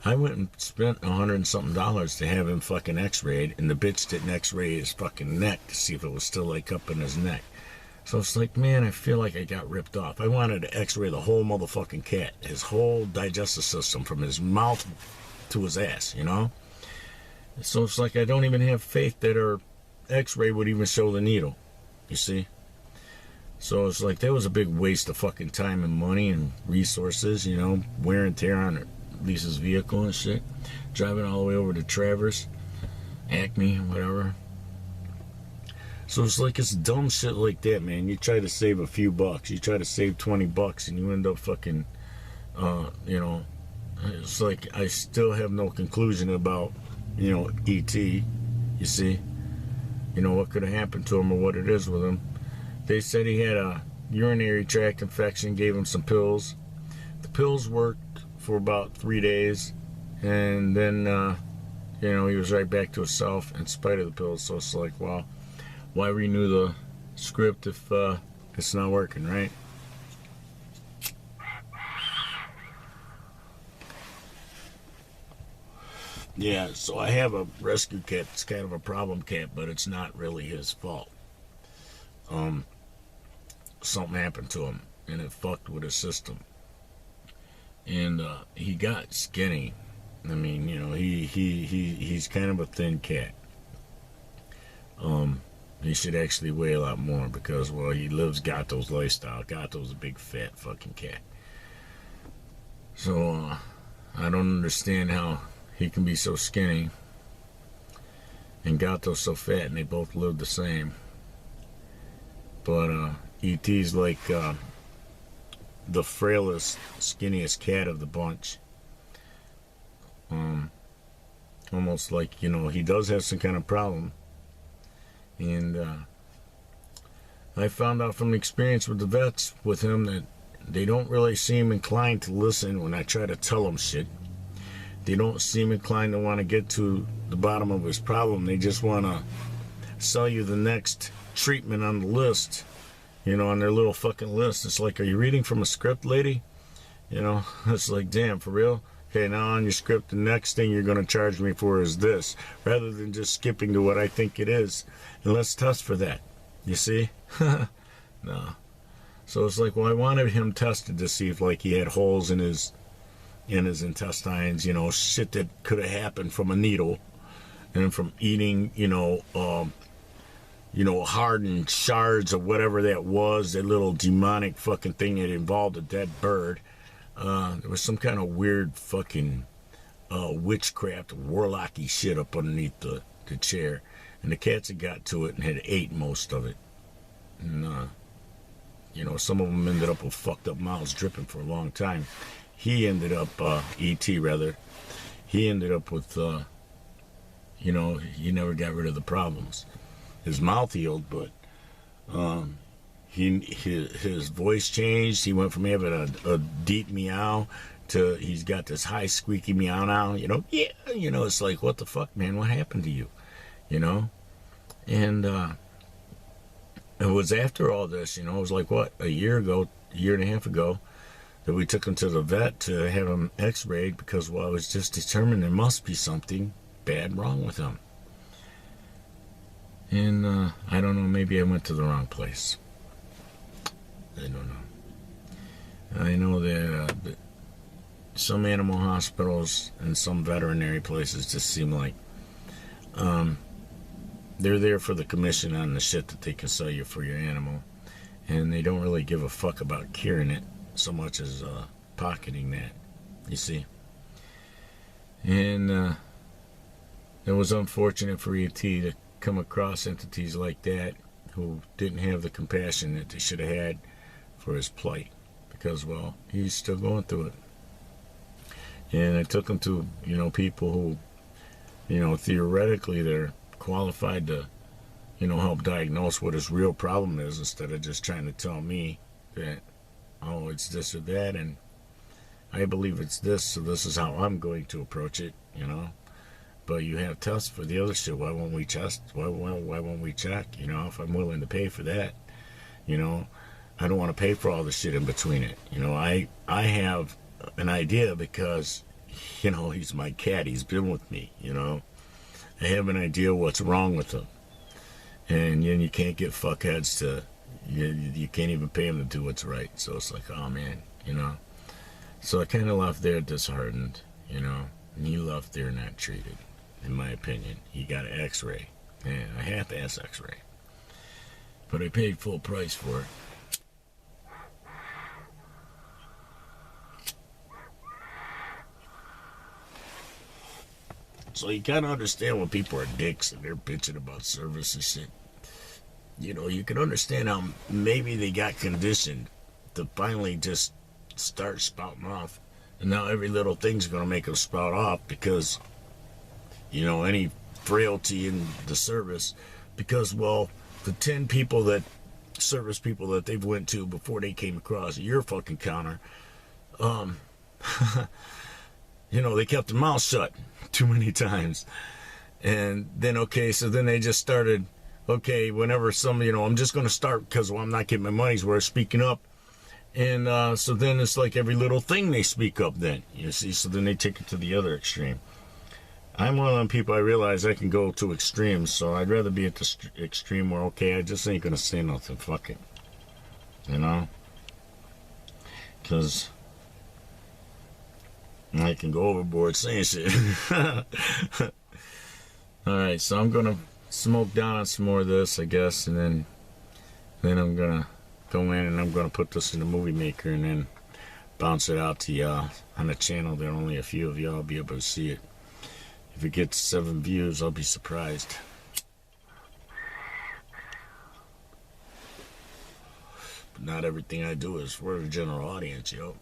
I went and spent $100 and something to have him fucking x-rayed, and the bitch didn't x-ray his fucking neck to see if it was still like up in his neck. So it's like, man, I feel like I got ripped off. I wanted to x-ray the whole motherfucking cat, his whole digestive system from his mouth to his ass, you know? So it's like I don't even have faith that our x-ray would even show the needle, you see? So it's like that was a big waste of fucking time and money and resources, you know, wear and tear on Lisa's vehicle and shit. Driving all the way over to Traverse, Acme, whatever. So it's like it's dumb shit like that, man. You try to save a few bucks. You try to save $20 and you end up fucking, you know, it's like I still have no conclusion about, you know, E.T., you see. You know, what could have happened to him or what it is with him. They said he had a urinary tract infection, gave him some pills. The pills worked for about 3 days, and then, you know, he was right back to himself in spite of the pills. So it's like, well, why renew the script if it's not working, right? Yeah, so I have a rescue cat. It's kind of a problem cat, but it's not really his fault. Something happened to him, and it fucked with his system. And he got skinny. I mean, you know, he's kind of a thin cat. He should actually weigh a lot more because, well, he lives Gato's lifestyle. Gato's a big fat fucking cat. So I don't understand how he can be so skinny and Gato's so fat, and they both live the same. But E.T.'s like the frailest, skinniest cat of the bunch. Almost like, you know, he does have some kind of problem. And I found out from experience with the vets with him that they don't really seem inclined to listen when I try to tell them shit. They don't seem inclined to want to get to the bottom of his problem. They just want to sell you the next treatment on the list, you know, on their little fucking list. It's like, are you reading from a script, lady? You know, it's like, damn, for real? Okay, now on your script, the next thing you're going to charge me for is this, rather than just skipping to what I think it is. And let's test for that. You see? No. So it's like, well, I wanted him tested to see if, like, he had holes in his intestines, you know, shit that could have happened from a needle and from eating, you know, hardened shards of whatever that was, that little demonic fucking thing that involved a dead bird. There was some kind of weird fucking witchcraft, warlocky shit up underneath the chair. And the cats had got to it and had ate most of it. And, you know, some of them ended up with fucked up mouths dripping for a long time. He ended up, E.T. rather, he ended up with, you know, he never got rid of the problems. His mouth healed, but his voice changed. He went from having a deep meow to he's got this high squeaky meow now. You know, yeah, you know, it's like, what the fuck, man? What happened to you? You know, and it was after all this. You know, it was like what, a year and a half ago, that we took him to the vet to have him X-rayed because, well, I was just determined there must be something bad wrong with him. And I don't know, maybe I went to the wrong place. I don't know. I know that some animal hospitals and some veterinary places just seem like they're there for the commission on the shit that they can sell you for your animal. And they don't really give a fuck about curing it so much as pocketing that, you see. And it was unfortunate for E.T. to come across entities like that who didn't have the compassion that they should have had for his plight, because, well, he's still going through it. And I took him to, you know, people who, you know, theoretically they're qualified to, you know, help diagnose what his real problem is, instead of just trying to tell me that, oh, it's this or that, and I believe it's this, so this is how I'm going to approach it, you know. But you have tests for the other shit. Why won't we test? Why won't we check? You know, if I'm willing to pay for that, you know, I don't want to pay for all the shit in between it. You know, I have an idea because you know, he's my cat. He's been with me, you know. I have an idea what's wrong with him. And then you can't get fuckheads to, you can't even pay him to do what's right. So it's like, oh man, you know. So I kind of left there disheartened, you know. And he left there not treated, in my opinion. He got an x-ray. Yeah, a half-ass x-ray. But I paid full price for it. So you kind of understand when people are dicks and they're bitching about service and shit. You know, you can understand how maybe they got conditioned to finally just start spouting off. And now every little thing's going to make them spout off because, you know, any frailty in the service. Because, well, the 10 people that, service people that they've went to before they came across your fucking counter, you know, they kept their mouth shut too many times. And then, okay, so then they just started, okay, whenever some, you know, I'm just going to start because, well, I'm not getting my money's worth speaking up. And so then it's like every little thing they speak up then, you see, so then they take it to the other extreme. I'm one of them people, I realize I can go to extremes, so I'd rather be at the extreme where, okay, I just ain't going to say nothing, fuck it, you know, because I can go overboard saying shit. Alright, so I'm going to smoke down on some more of this, I guess, and then I'm going to go in and I'm going to put this in the movie maker and then bounce it out to y'all on a channel that only a few of y'all will be able to see it. If it gets 7 views, I'll be surprised. But not everything I do is for the general audience, yo.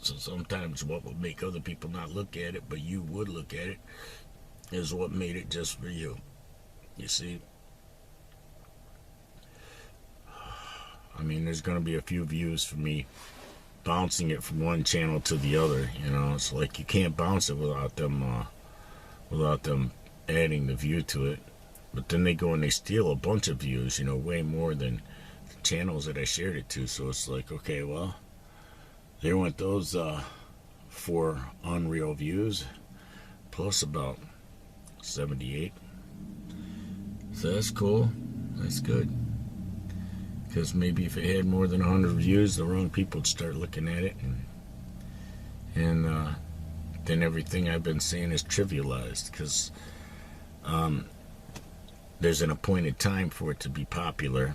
So sometimes what will make other people not look at it, but you would look at it, is what made it just for you. You see? I mean, there's going to be a few views for me bouncing it from one channel to the other, you know. It's like you can't bounce it without them adding the view to it. But then they go and they steal a bunch of views, you know, way more than the channels that I shared it to. So it's like, okay, well, there went those 4 unreal views, plus about 78. So that's cool. That's good. Because maybe if it had more than 100 views, the wrong people would start looking at it, and then everything I've been saying is trivialized. Because there's an appointed time for it to be popular,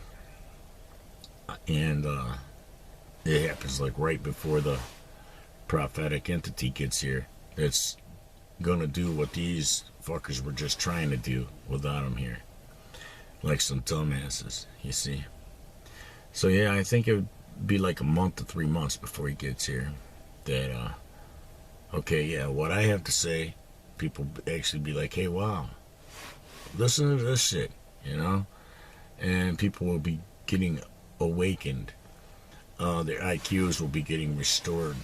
and it happens like right before the prophetic entity gets here. It's gonna do what these fuckers were just trying to do without him here, like some dumbasses, you see. So yeah, I think it would be like a month to 3 months before he gets here. That, okay, yeah, what I have to say, people actually be like, hey, wow, listen to this shit, you know? And people will be getting awakened. Their IQs will be getting restored.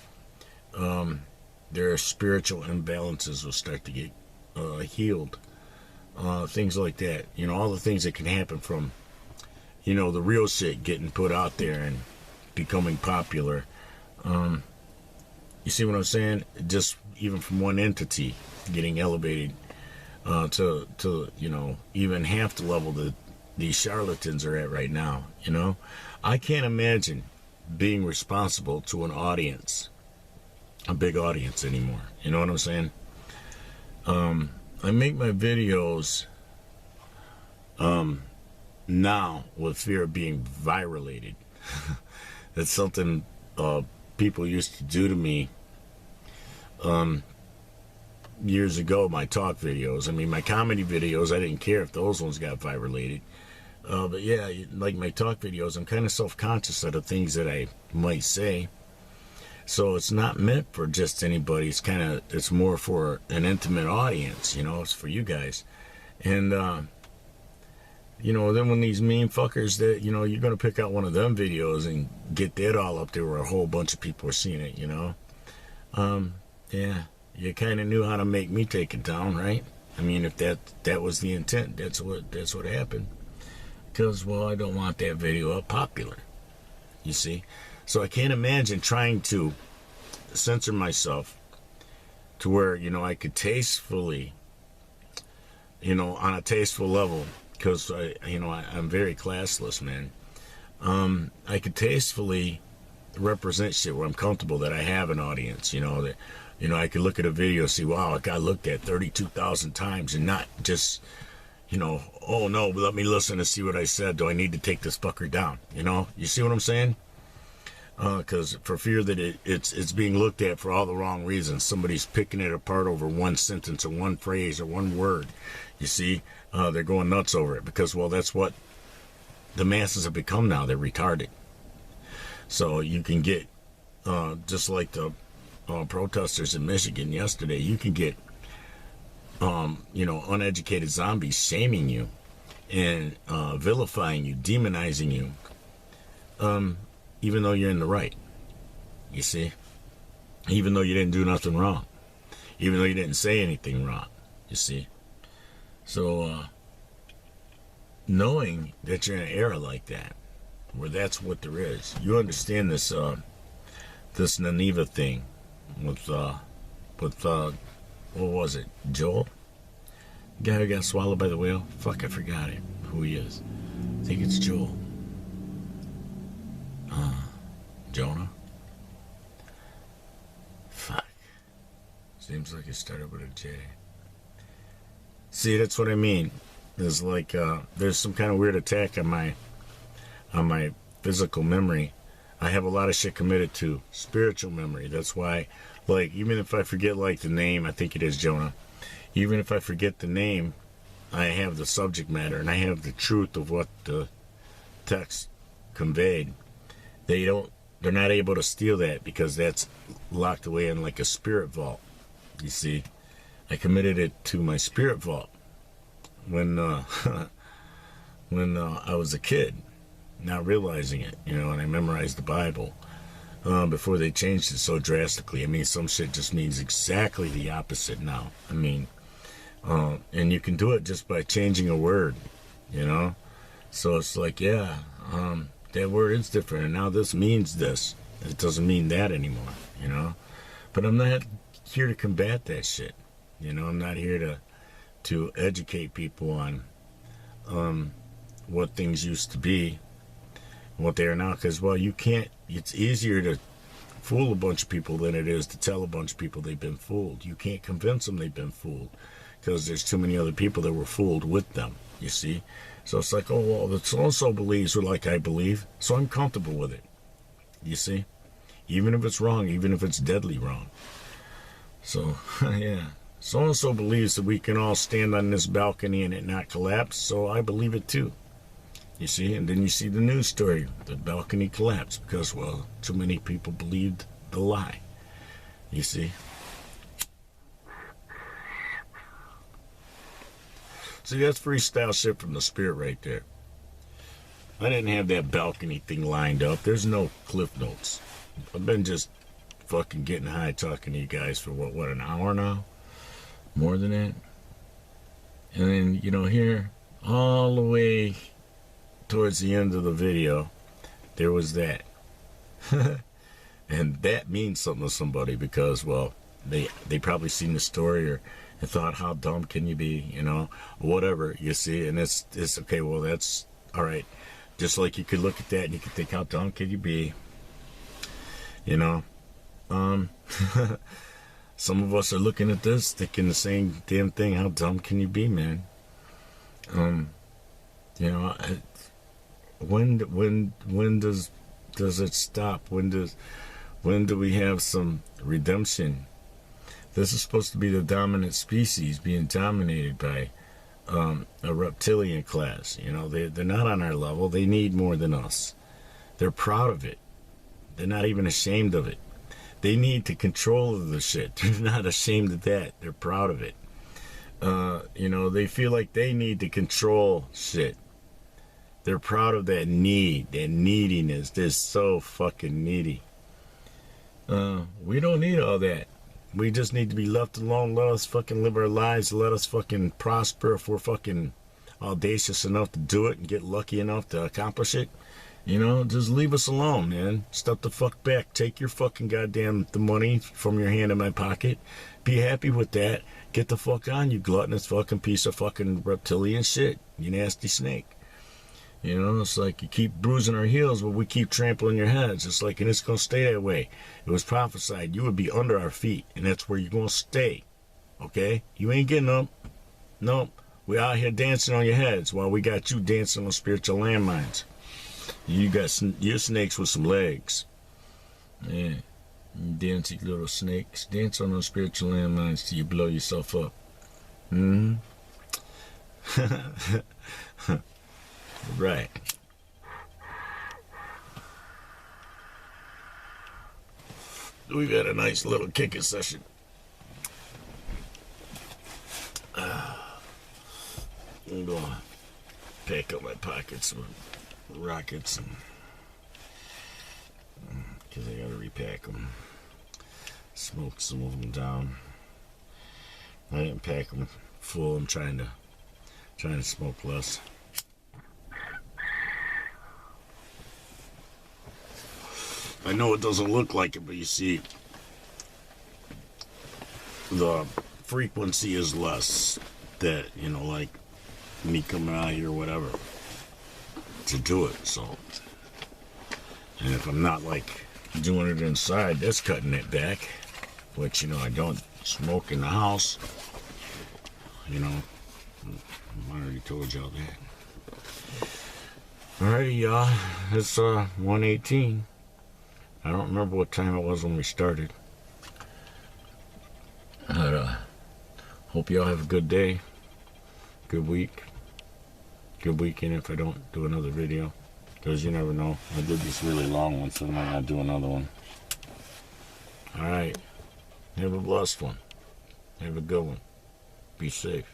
Their spiritual imbalances will start to get healed. Things like that. You know, all the things that can happen from, you know, the real shit getting put out there and becoming popular. You see what I'm saying? Just even from one entity getting elevated to you know, even half the level that these charlatans are at right now, you know? I can't imagine being responsible to an audience, a big audience anymore. You know what I'm saying? I make my videos now with fear of being viralated. That's something people used to do to me years ago. My talk videos, I mean, my comedy videos, I didn't care if those ones got viralated. But yeah, like my talk videos, I'm kind of self-conscious of the things that I might say. So it's not meant for just anybody. It's more for an intimate audience, you know. It's for you guys. And you know, then when these mean fuckers that, you know, you're going to pick out one of them videos and get that all up there where a whole bunch of people are seeing it, you know. Yeah, you kind of knew how to make me take it down, right? I mean, if that was the intent, that's what happened. Because, well, I don't want that video up popular, you see. So I can't imagine trying to censor myself to where, you know, I could tastefully, you know, on a tasteful level, because I'm very classless, man. I could tastefully represent shit where I'm comfortable that I have an audience, you know, that, you know, I could look at a video, see, wow, it got looked at 32,000 times, and not just, you know, oh no, let me listen to see what I said. Do I need to take this fucker down? You know, you see what I'm saying? Because for fear that it's being looked at for all the wrong reasons. Somebody's picking it apart over one sentence or one phrase or one word. You see, they're going nuts over it because, well, that's what the masses have become now. They're retarded. So you can get, just like the protesters in Michigan yesterday, you can get, you know, uneducated zombies shaming you and vilifying you, demonizing you, even though you're in the right. You see? Even though you didn't do nothing wrong. Even though you didn't say anything wrong. You see? So, knowing that you're in an era like that, where that's what there is, you understand this, this Naniva thing with what was it, Joel? The guy who got swallowed by the whale? Fuck, I forgot it, who he is. I think it's Joel. Jonah? Fuck. Seems like it started with a J. See, that's what I mean. There's like, there's some kind of weird attack on my physical memory. I have a lot of shit committed to spiritual memory. That's why, like, even if I forget, like, the name, I think it is Jonah. Even if I forget the name, I have the subject matter and I have the truth of what the text conveyed. They're not able to steal that because that's locked away in like a spirit vault. You see, I committed it to my spirit vault when when I was a kid, not realizing it, you know, and I memorized the Bible before they changed it so drastically. I mean, some shit just means exactly the opposite now. I mean, and you can do it just by changing a word, you know. So it's like, yeah, that word is different, and now this means this. It doesn't mean that anymore, you know. But I'm not here to combat that shit, you know. I'm not here to educate people on what things used to be, what they are now. Because, well, you can't. It's easier to fool a bunch of people than it is to tell a bunch of people they've been fooled. You can't convince them they've been fooled because there's too many other people that were fooled with them, you see. So it's like, oh, well, the so-and-so believes like I believe, so I'm comfortable with it, you see. Even if it's wrong, even if it's deadly wrong. So, yeah. So-and-so believes that we can all stand on this balcony and it not collapse, so I believe it too. You see, and then you see the news story, the balcony collapsed because, well, too many people believed the lie. You see. See, that's freestyle shit from the spirit right there. I didn't have that balcony thing lined up. There's no cliff notes. I've been just fucking getting high talking to you guys for what, an hour now? More than that? And then, you know, here, all the way towards the end of the video, there was that. And that means something to somebody because, well, they probably seen the story or thought, how dumb can you be, you know, whatever, you see. And it's okay, well, that's all right. Just like you could look at that and you could think, how dumb can you be, you know. Some of us are looking at this thinking the same damn thing. How dumb can you be, man? You know, when does it stop? When do we have some redemption? This is supposed to be the dominant species being dominated by a reptilian class. You know, they're not on our level. They need more than us. They're proud of it. They're not even ashamed of it. They need to control the shit. They're not ashamed of that. They're proud of it. You know, they feel like they need to control shit. They're proud of that need, that neediness. They're so fucking needy. We don't need all that. We just need to be left alone. Let us fucking live our lives. Let us fucking prosper if we're fucking audacious enough to do it and get lucky enough to accomplish it. You know, just leave us alone, man. Step the fuck back. Take your fucking goddamn the money from your hand in my pocket. Be happy with that. Get the fuck on, you gluttonous fucking piece of fucking reptilian shit. You nasty snake. You know, it's like you keep bruising our heels, but we keep trampling your heads. It's like, and it's going to stay that way. It was prophesied you would be under our feet, and that's where you're going to stay. Okay? You ain't getting up. Nope. We out here dancing on your heads while we got you dancing on spiritual landmines. You got your snakes with some legs. Yeah. You dancing little snakes. Dance on those spiritual landmines till you blow yourself up. Mm-hmm. Right. We've had a nice little kicking session. I'm going to pack up my pockets with rockets because I got to repack them. Smoke some of them down. I didn't pack them full. I'm trying to smoke less. I know it doesn't look like it, but you see, the frequency is less. That, you know, like me coming out here or whatever to do it. So, and if I'm not like doing it inside, that's cutting it back. Which, you know, I don't smoke in the house. You know, I already told y'all that. Alrighty, y'all. It's 1:18. I don't remember what time it was when we started. But hope y'all have a good day, good week, good weekend if I don't do another video. Because you never know. I did this really long one, so I might not do another one. Alright. Have a blessed one. Have a good one. Be safe.